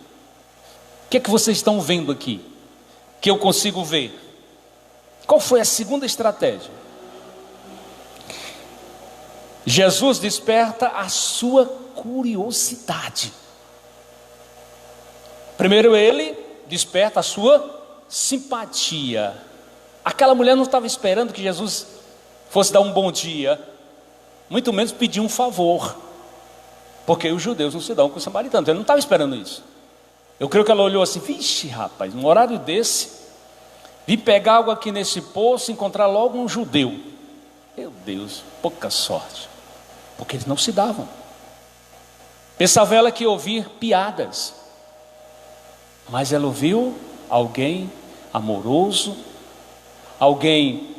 O que é que vocês estão vendo aqui, que eu consigo ver? Qual foi a segunda estratégia? Jesus desperta a sua curiosidade. Primeiro ele desperta a sua simpatia. Aquela mulher não estava esperando que Jesus fosse dar um bom dia, muito menos pedir um favor, porque os judeus não se dão com os samaritanos. Ele não estava esperando isso. Eu creio que ela olhou assim: vixe, rapaz, num horário desse, vim pegar água aqui nesse poço e encontrar logo um judeu. Meu Deus, pouca sorte, porque eles não se davam. Pensava ela que ia ouvir piadas, mas ela ouviu alguém amoroso, alguém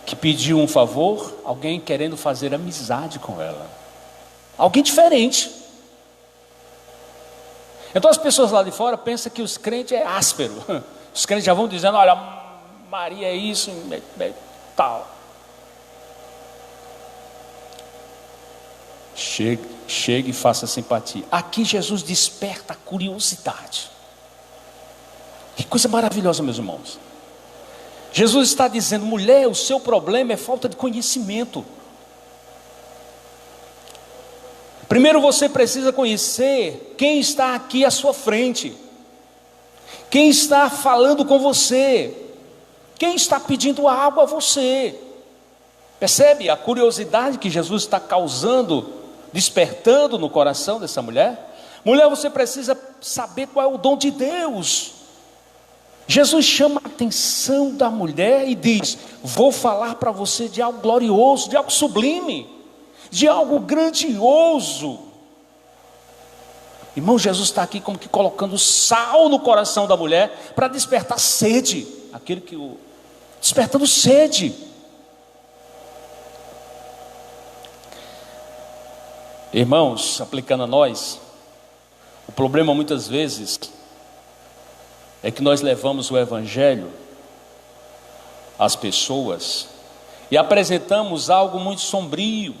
que pediu um favor, alguém querendo fazer amizade com ela, alguém diferente. Então as pessoas lá de fora pensam que os crentes é áspero. Os crentes já vão dizendo: olha, Maria é isso, tal. Chegue e faça simpatia. Aqui Jesus desperta a curiosidade. Que coisa maravilhosa, meus irmãos. Jesus está dizendo: mulher, o seu problema é falta de conhecimento. Primeiro você precisa conhecer quem está aqui à sua frente, quem está falando com você, quem está pedindo água a você. Percebe a curiosidade que Jesus está causando, despertando no coração dessa mulher? Mulher, você precisa saber qual é o dom de Deus. Jesus chama a atenção da mulher e diz: vou falar para você de algo glorioso, de algo sublime, de algo grandioso. Irmão, Jesus está aqui como que colocando sal no coração da mulher para despertar sede, despertando sede. Irmãos, aplicando a nós, o problema muitas vezes é que nós levamos o Evangelho às pessoas e apresentamos algo muito sombrio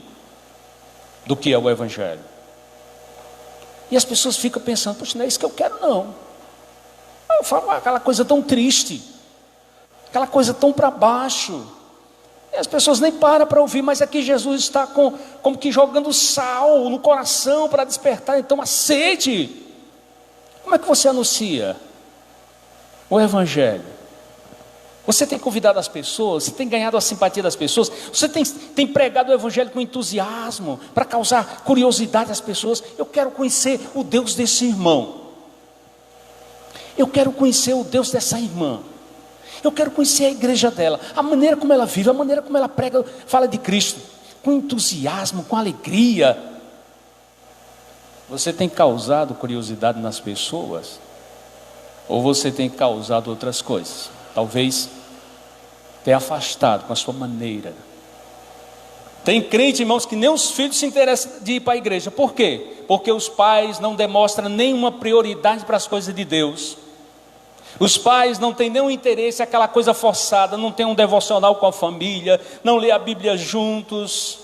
do que é o Evangelho. E as pessoas ficam pensando: poxa, não é isso que eu quero não. Eu falo aquela coisa tão triste, aquela coisa tão para baixo. E as pessoas nem param para ouvir, mas aqui Jesus está como que jogando sal no coração para despertar então a sede. Como é que você anuncia o Evangelho? Você tem convidado as pessoas, você tem ganhado a simpatia das pessoas, você tem pregado o Evangelho com entusiasmo, para causar curiosidade às pessoas. Eu quero conhecer o Deus desse irmão, eu quero conhecer o Deus dessa irmã, eu quero conhecer a igreja dela, a maneira como ela vive, a maneira como ela prega, fala de Cristo, com entusiasmo, com alegria. Você tem causado curiosidade nas pessoas? Ou você tem causado outras coisas? Talvez tenha afastado com a sua maneira. Tem crente, irmãos, que nem os filhos se interessam de ir para a igreja. Por quê? Porque os pais não demonstram nenhuma prioridade para as coisas de Deus. Os pais não têm nenhum interesse, aquela coisa forçada, não tem um devocional com a família, não lê a Bíblia juntos,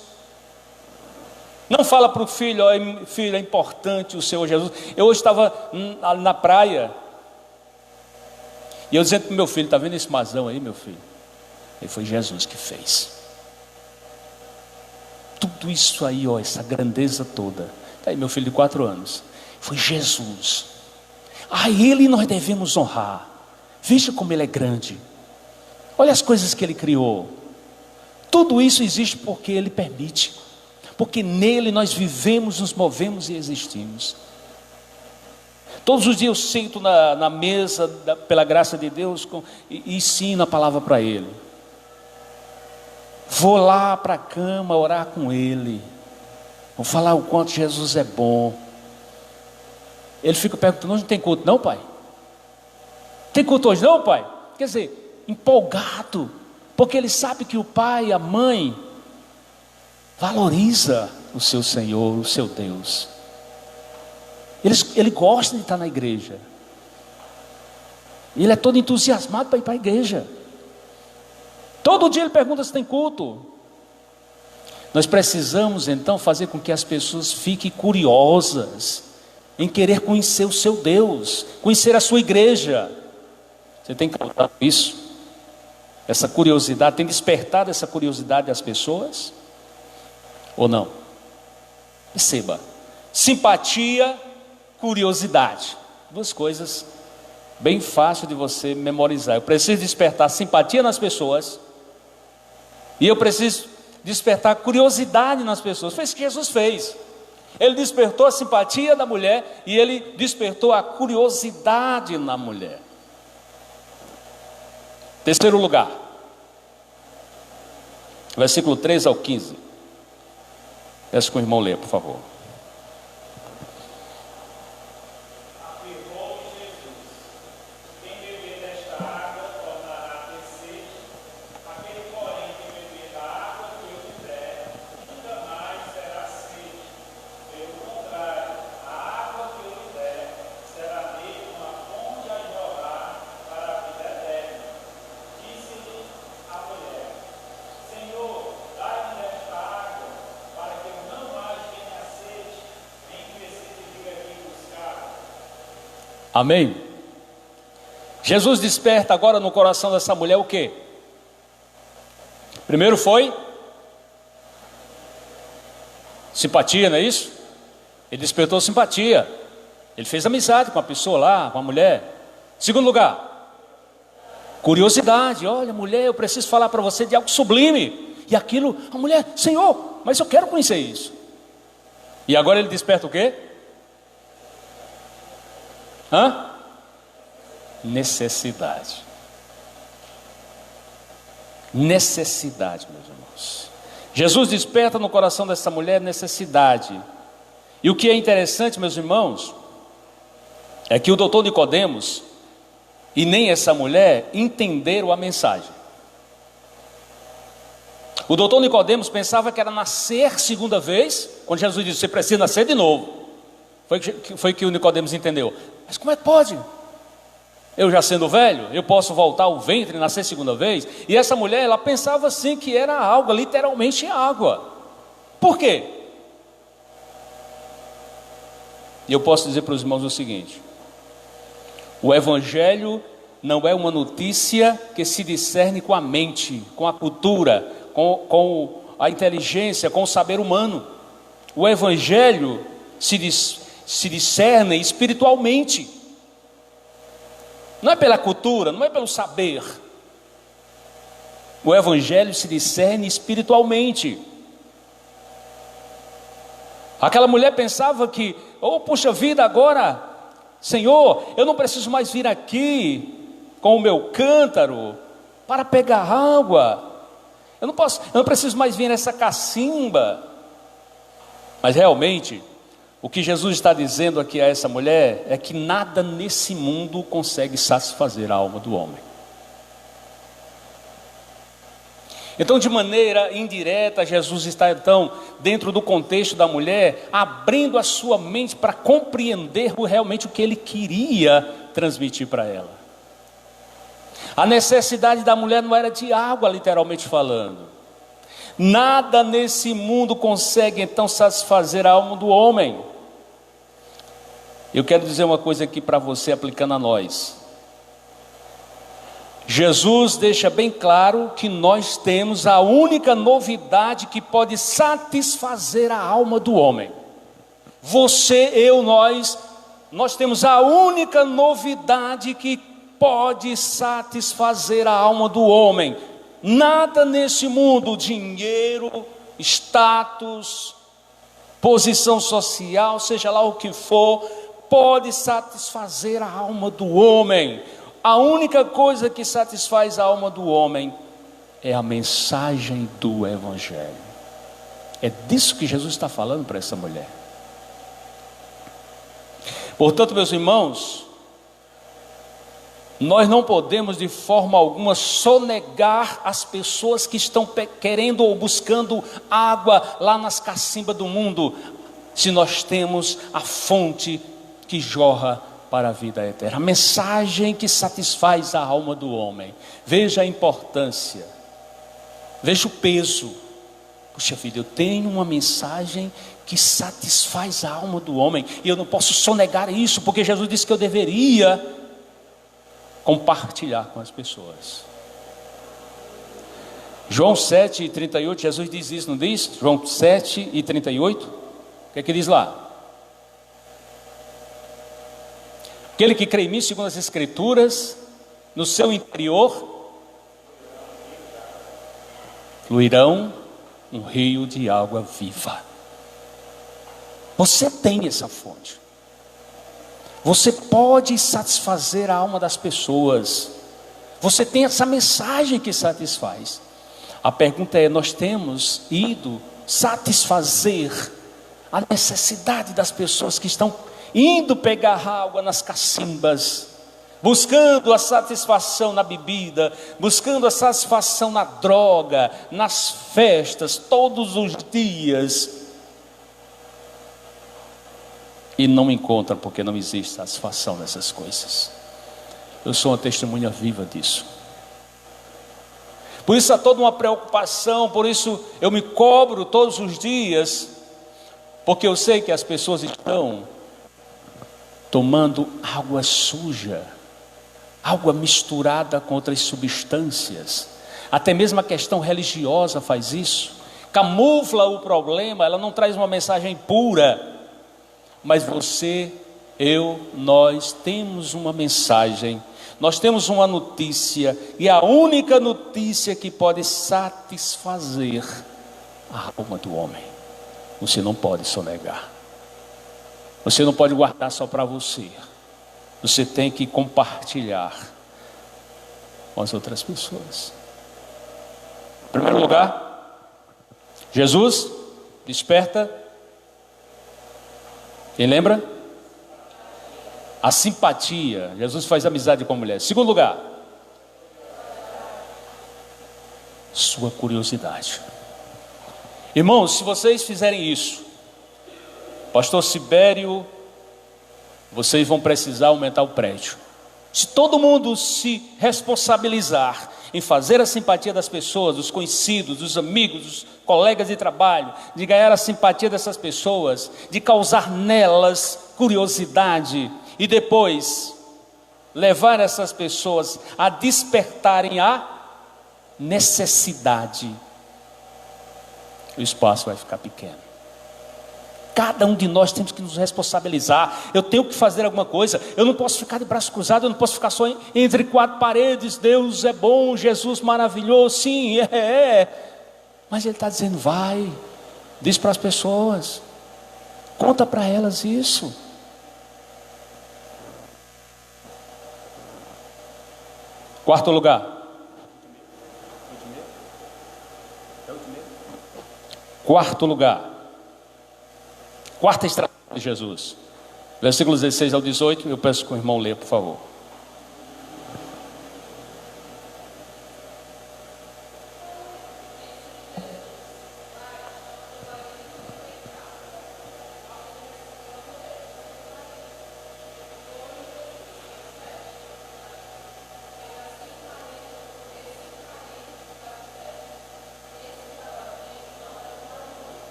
não fala para o filho: oh, filho, é importante o Senhor Jesus. Eu hoje estava na praia, e eu dizendo para o meu filho: está vendo esse mazão aí, meu filho? Ele foi Jesus que fez. Tudo isso aí, ó, essa grandeza toda. Está aí meu filho de 4 anos. Foi Jesus. A Ele nós devemos honrar. Veja como Ele é grande. Olha as coisas que Ele criou. Tudo isso existe porque Ele permite. Porque nele nós vivemos, nos movemos e existimos. Todos os dias eu sento na mesa, pela graça de Deus, e ensino a palavra para ele. Vou lá para a cama orar com ele. Vou falar o quanto Jesus é bom. Ele fica perguntando: hoje não tem culto não, pai? Tem culto hoje não, pai? Quer dizer, empolgado, porque ele sabe que o pai e a mãe valoriza o seu Senhor, o seu Deus. Ele gosta de estar na igreja. Ele é todo entusiasmado para ir para a igreja. Todo dia ele pergunta se tem culto. Nós precisamos então fazer com que as pessoas fiquem curiosas em querer conhecer o seu Deus, conhecer a sua igreja. Você tem que notar isso. Essa curiosidade, tem despertado essa curiosidade das pessoas? Ou não? Perceba. Simpatia, curiosidade. Duas coisas bem fácil de você memorizar. Eu preciso despertar simpatia nas pessoas. E eu preciso despertar curiosidade nas pessoas. Foi isso que Jesus fez. Ele despertou a simpatia da mulher e ele despertou a curiosidade na mulher. Terceiro lugar, versículo 3 ao 15. Peço que o irmão leia, por favor. Amém? Jesus desperta agora no coração dessa mulher o quê? Primeiro foi simpatia, não é isso? Ele despertou simpatia. Ele fez amizade com a pessoa lá, com a mulher. Segundo lugar, curiosidade. Olha, mulher, eu preciso falar para você de algo sublime. E aquilo, a mulher: Senhor, mas eu quero conhecer isso. E agora ele desperta o quê? Necessidade. Necessidade, meus irmãos. Jesus desperta no coração dessa mulher necessidade. E o que é interessante, meus irmãos, é que o doutor Nicodemos e nem essa mulher entenderam a mensagem. O doutor Nicodemos pensava que era nascer segunda vez. Quando Jesus disse: você precisa nascer de novo. Foi que o Nicodemos entendeu. Mas como é que pode? Eu já sendo velho, eu posso voltar ao ventre e nascer segunda vez? E essa mulher, ela pensava assim que era água, literalmente água. Por quê? E eu posso dizer para os irmãos o seguinte: o evangelho não é uma notícia que se discerne com a mente, com a cultura, com a inteligência, com o saber humano. O evangelho se discerne espiritualmente. Não é pela cultura, não é pelo saber. O evangelho se discerne espiritualmente. Aquela mulher pensava que: oh, puxa vida, agora, Senhor, eu não preciso mais vir aqui com o meu cântaro para pegar água. Eu não preciso mais vir nessa cacimba. Mas realmente, o que Jesus está dizendo aqui a essa mulher é que nada nesse mundo consegue satisfazer a alma do homem. Então, de maneira indireta, Jesus está então dentro do contexto da mulher, abrindo a sua mente para compreender realmente o que ele queria transmitir para ela. A necessidade da mulher não era de água, literalmente falando. Nada nesse mundo consegue então satisfazer a alma do homem. Eu quero dizer uma coisa aqui para você, aplicando a nós. Jesus deixa bem claro que nós temos a única novidade que pode satisfazer a alma do homem. Você, eu, nós temos a única novidade que pode satisfazer a alma do homem. Nada nesse mundo, dinheiro, status, posição social, seja lá o que for, pode satisfazer a alma do homem. A única coisa que satisfaz a alma do homem é a mensagem do Evangelho. É disso que Jesus está falando para essa mulher. Portanto, meus irmãos, nós não podemos de forma alguma sonegar as pessoas que estão querendo ou buscando água lá nas cacimbas do mundo, se nós temos a fonte que jorra para a vida eterna, a mensagem que satisfaz a alma do homem. Veja a importância, veja o peso. Puxa vida, eu tenho uma mensagem que satisfaz a alma do homem, e eu não posso sonegar isso, porque Jesus disse que eu deveria compartilhar com as pessoas. João 7:38, Jesus diz isso, não diz? João 7:38, o que é que diz lá? Aquele que crê em mim, segundo as Escrituras, no seu interior fluirão um rio de água viva. Você tem essa fonte. Você pode satisfazer a alma das pessoas. Você tem essa mensagem que satisfaz. A pergunta é: nós temos ido satisfazer a necessidade das pessoas que estão indo pegar água nas cacimbas, buscando a satisfação na bebida, buscando a satisfação na droga, nas festas, todos os dias, e não encontra, porque não existe satisfação nessas coisas. Eu sou uma testemunha viva disso. Por isso há toda uma preocupação, por isso eu me cobro todos os dias, porque eu sei que as pessoas estão tomando água suja, água misturada com outras substâncias. Até mesmo a questão religiosa faz isso, camufla o problema, ela não traz uma mensagem pura. Mas você, eu, nós temos uma mensagem, nós temos uma notícia, e a única notícia que pode satisfazer a alma do homem. Você não pode sonegar, você não pode guardar só para você, você tem que compartilhar com as outras pessoas. Em primeiro lugar, Jesus desperta, quem lembra? A simpatia. Jesus faz amizade com a mulher. Segundo lugar, sua curiosidade. Irmãos, se vocês fizerem isso, pastor Sibério, vocês vão precisar aumentar o prédio. Se todo mundo se responsabilizar em fazer a simpatia das pessoas, dos conhecidos, dos amigos, dos colegas de trabalho, de ganhar a simpatia dessas pessoas, de causar nelas curiosidade, e depois levar essas pessoas a despertarem a necessidade, o espaço vai ficar pequeno. Cada um de nós temos que nos responsabilizar. Eu tenho que fazer alguma coisa. Eu não posso ficar de braço cruzado. Eu não posso ficar só entre quatro paredes. Deus é bom, Jesus maravilhoso. Sim, é. Mas Ele está dizendo: vai, diz para as pessoas, conta para elas isso. Quarto lugar. Quarto lugar. Quarta estratégia de Jesus. Versículos 16 ao 18. Eu peço que o irmão leia, por favor.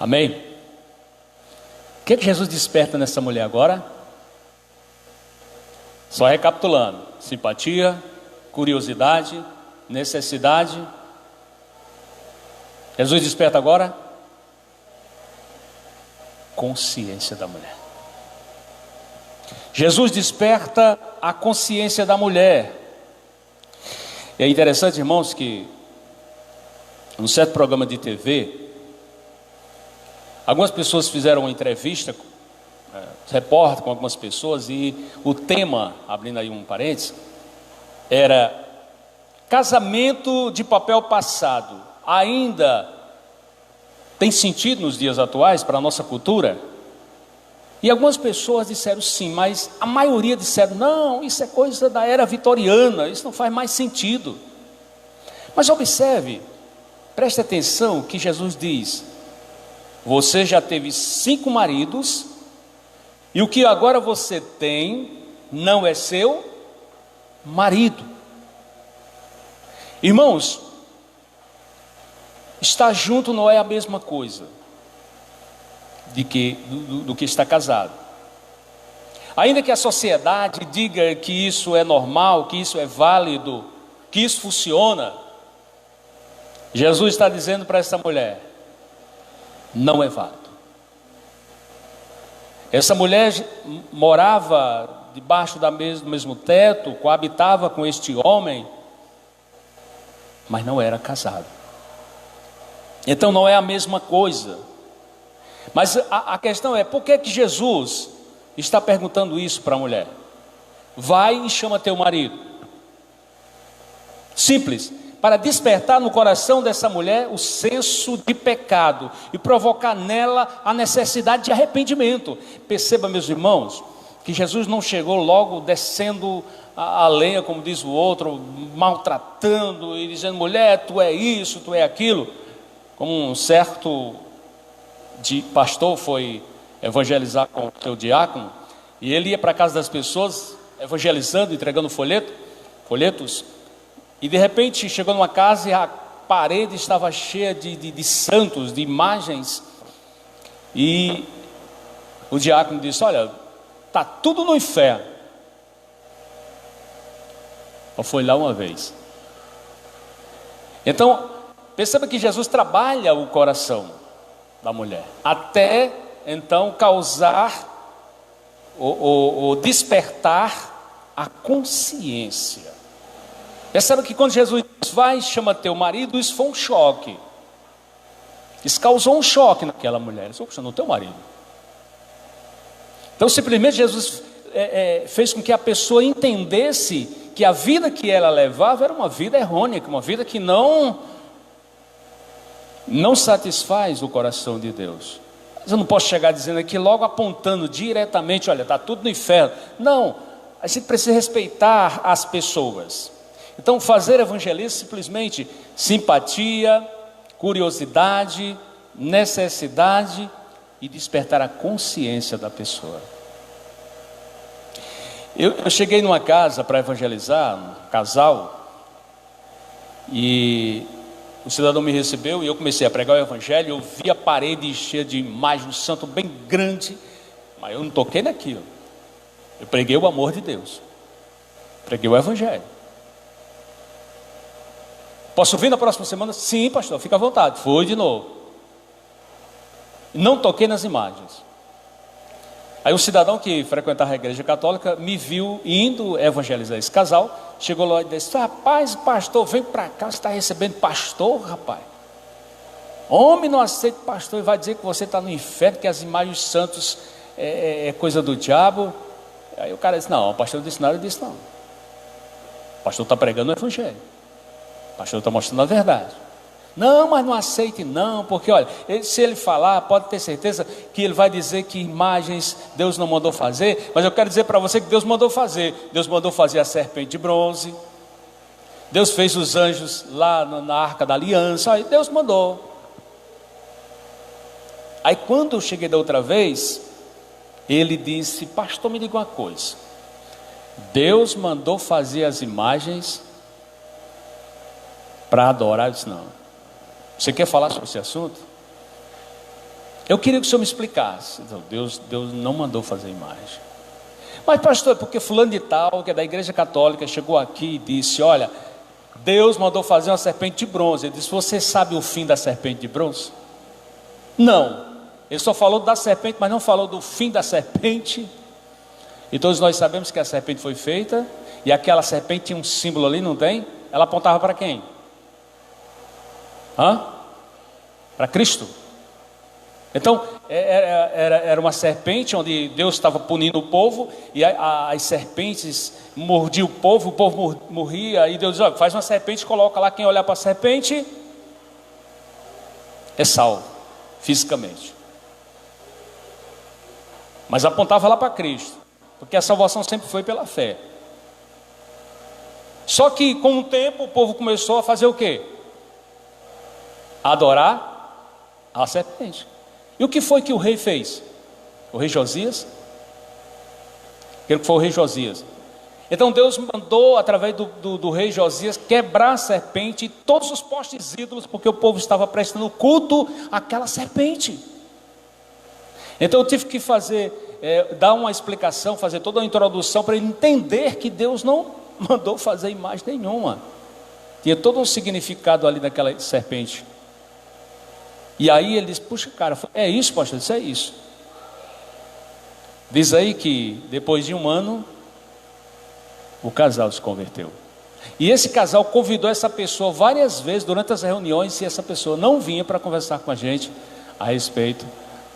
Amém? O que Jesus desperta nessa mulher agora? Só recapitulando: simpatia, curiosidade, necessidade. Jesus desperta agora consciência da mulher. Jesus desperta a consciência da mulher. E é interessante, irmãos, que num certo programa de TV, algumas pessoas fizeram uma entrevista, repórter com algumas pessoas, e o tema, abrindo aí um parênteses, era Casamento de papel passado ainda tem sentido nos dias atuais para a nossa cultura? E algumas pessoas disseram sim, mas a maioria disseram não, isso é coisa da era vitoriana, isso não faz mais sentido. Mas observe, preste atenção que Jesus diz: você já teve 5 maridos, e o que agora você tem não é seu marido. Irmãos, estar junto não é a mesma coisa do que estar casado. Ainda que a sociedade diga que isso é normal, que isso é válido, que isso funciona, Jesus está dizendo para essa mulher: não é válido. Essa mulher morava debaixo do mesmo teto, coabitava com este homem, mas não era casado. Então não é a mesma coisa. Mas a questão é, por que Jesus está perguntando isso para a mulher? Vai e chama teu marido. Simples, para despertar no coração dessa mulher o senso de pecado e provocar nela a necessidade de arrependimento. Perceba, meus irmãos, que Jesus não chegou logo descendo a lenha, como diz o outro, maltratando e dizendo: mulher, tu é isso, tu é aquilo. Como um certo pastor foi evangelizar com o seu diácono, e ele ia para a casa das pessoas evangelizando, entregando folhetos, e de repente chegou numa casa e a parede estava cheia de santos, de imagens, e o diácono disse: olha, está tudo no inferno. Só foi lá uma vez. Então perceba que Jesus trabalha o coração da mulher, até então causar ou despertar a consciência. Perceba que quando Jesus diz: vai, chama teu marido, isso foi um choque. Isso causou um choque naquela mulher. Ele disse: poxa, não teu marido. Então simplesmente Jesus fez com que a pessoa entendesse que a vida que ela levava era uma vida errônea, uma vida que não satisfaz o coração de Deus. Mas eu não posso chegar dizendo aqui, logo apontando diretamente: olha, está tudo no inferno. Não, a gente precisa respeitar as pessoas. Então fazer evangelismo simplesmente simpatia, curiosidade, necessidade e despertar a consciência da pessoa. Eu cheguei numa casa para evangelizar, um casal, e o cidadão me recebeu e eu comecei a pregar o evangelho. Eu vi a parede cheia de imagens, um santo bem grande, mas eu não toquei naquilo. Eu preguei o amor de Deus, preguei o evangelho. Posso vir na próxima semana? Sim, pastor, fica à vontade. Fui de novo. Não toquei nas imagens. Aí um cidadão que frequentava a igreja católica me viu indo evangelizar esse casal. Chegou lá e disse: rapaz, pastor, vem para cá, você está recebendo pastor, rapaz? Homem não aceita pastor e vai dizer que você está no inferno, que as imagens santos é coisa do diabo. Aí o cara disse: não, o pastor não disse nada. Eu disse: não, o pastor está pregando o evangelho, o pastor está mostrando a verdade. Não, mas não aceite não, porque olha, se ele falar, pode ter certeza que ele vai dizer que imagens Deus não mandou fazer. Mas eu quero dizer para você que Deus mandou fazer. Deus mandou fazer a serpente de bronze, Deus fez os anjos lá na arca da aliança, aí Deus mandou. Aí quando eu cheguei da outra vez, ele disse: pastor, me diga uma coisa, Deus mandou fazer as imagens para adorar? Eu disse: não. Você quer falar sobre esse assunto? Eu queria que o senhor me explicasse. Então, Deus não mandou fazer imagem. Mas pastor, porque fulano de tal, que é da igreja católica, chegou aqui e disse: olha, Deus mandou fazer uma serpente de bronze. Ele disse: você sabe o fim da serpente de bronze? Não. Ele só falou da serpente, mas não falou do fim da serpente. E todos nós sabemos que a serpente foi feita, e aquela serpente tinha um símbolo ali, não tem? Ela apontava para quem? Para Cristo. Então, era uma serpente onde Deus estava punindo o povo, e as serpentes mordiam o povo morria, e Deus diz: olha, faz uma serpente, coloca lá, quem olhar para a serpente é salvo, fisicamente. Mas apontava lá para Cristo, porque a salvação sempre foi pela fé. Só que com o tempo o povo começou a fazer o quê? Adorar a serpente. E o que foi que o rei fez? O rei Josias? Creio que foi o rei Josias. Então Deus mandou, através do rei Josias, quebrar a serpente e todos os postes ídolos, porque o povo estava prestando culto àquela serpente. Então eu tive que dar uma explicação, fazer toda uma introdução para ele entender que Deus não mandou fazer imagem nenhuma. Tinha todo um significado ali daquela serpente. E aí ele disse: puxa, cara, é isso, pastor? Isso é isso. Diz aí que depois de um ano o casal se converteu. E esse casal convidou essa pessoa várias vezes durante as reuniões, e essa pessoa não vinha para conversar com a gente a respeito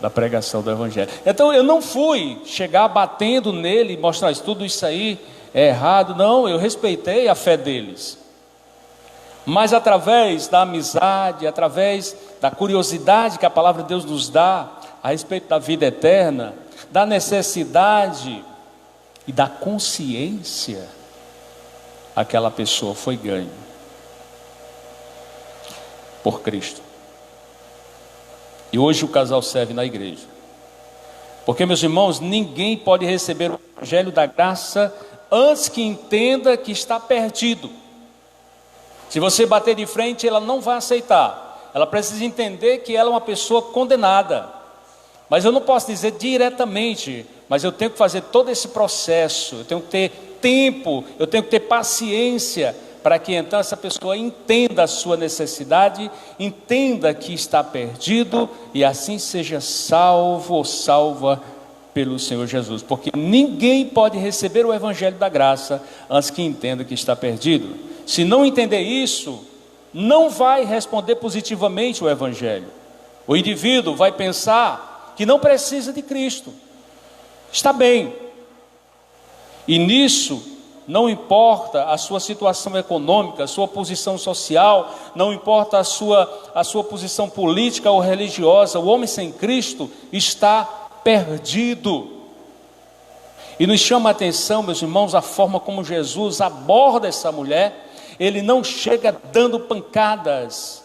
da pregação do Evangelho. Então eu não fui chegar batendo nele e mostrar: tudo isso aí é errado. Não, eu respeitei a fé deles. Mas através da amizade, através da curiosidade que a palavra de Deus nos dá a respeito da vida eterna, da necessidade e da consciência, aquela pessoa foi ganha por Cristo. E hoje o casal serve na igreja. Porque, meus irmãos, ninguém pode receber o Evangelho da graça antes que entenda que está perdido. Se você bater de frente, ela não vai aceitar. Ela precisa entender que ela é uma pessoa condenada. Mas eu não posso dizer diretamente, mas eu tenho que fazer todo esse processo. Eu tenho que ter tempo, eu tenho que ter paciência, para que então essa pessoa entenda a sua necessidade, entenda que está perdido, e assim seja salvo ou salva pelo Senhor Jesus. Porque ninguém pode receber o Evangelho da graça antes que entenda que está perdido. Se não entender isso, não vai responder positivamente o Evangelho. O indivíduo vai pensar que não precisa de Cristo, está bem. E nisso, não importa a sua situação econômica, a sua posição social, não importa a sua posição política ou religiosa, o homem sem Cristo está perdido. E nos chama a atenção, meus irmãos, a forma como Jesus aborda essa mulher. Ele não chega dando pancadas,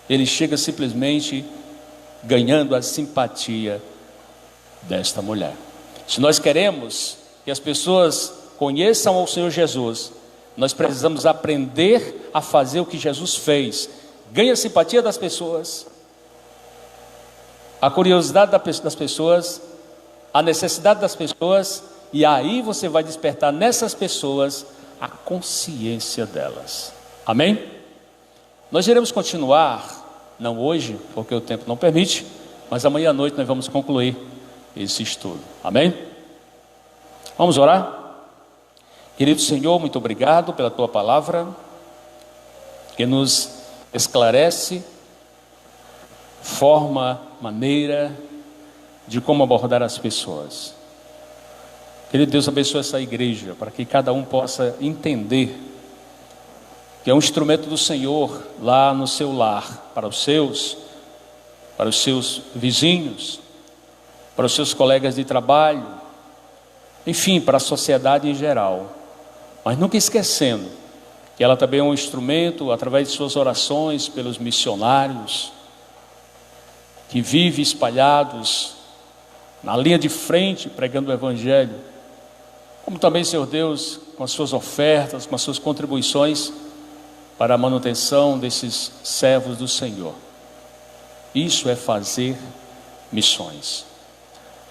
ele chega simplesmente ganhando a simpatia desta mulher. Se nós queremos que as pessoas conheçam ao Senhor Jesus, nós precisamos aprender a fazer o que Jesus fez. Ganhe a simpatia das pessoas, a curiosidade das pessoas, a necessidade das pessoas, e aí você vai despertar nessas pessoas a consciência delas. Amém? Nós iremos continuar, não hoje, porque o tempo não permite, mas amanhã à noite nós vamos concluir esse estudo. Amém? Vamos orar? Querido Senhor, muito obrigado pela Tua palavra, que nos esclarece forma, maneira de como abordar as pessoas. Querido Deus, abençoe essa igreja, para que cada um possa entender que é um instrumento do Senhor lá no seu lar, para os seus vizinhos, para os seus colegas de trabalho, enfim, para a sociedade em geral. Mas nunca esquecendo que ela também é um instrumento, através de suas orações, pelos missionários, que vivem espalhados na linha de frente, pregando o Evangelho, como também, Senhor Deus, com as suas ofertas, com as suas contribuições, para a manutenção desses servos do Senhor. Isso é fazer missões.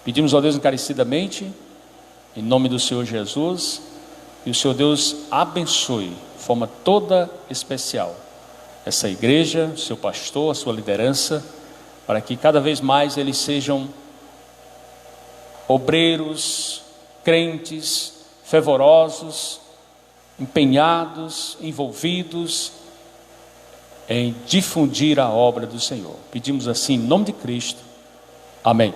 Pedimos a Deus encarecidamente, em nome do Senhor Jesus, e o Senhor Deus abençoe de forma toda especial essa igreja, o seu pastor, a sua liderança, para que cada vez mais eles sejam obreiros, crentes, fervorosos, empenhados, envolvidos em difundir a obra do Senhor. Pedimos assim em nome de Cristo. Amém.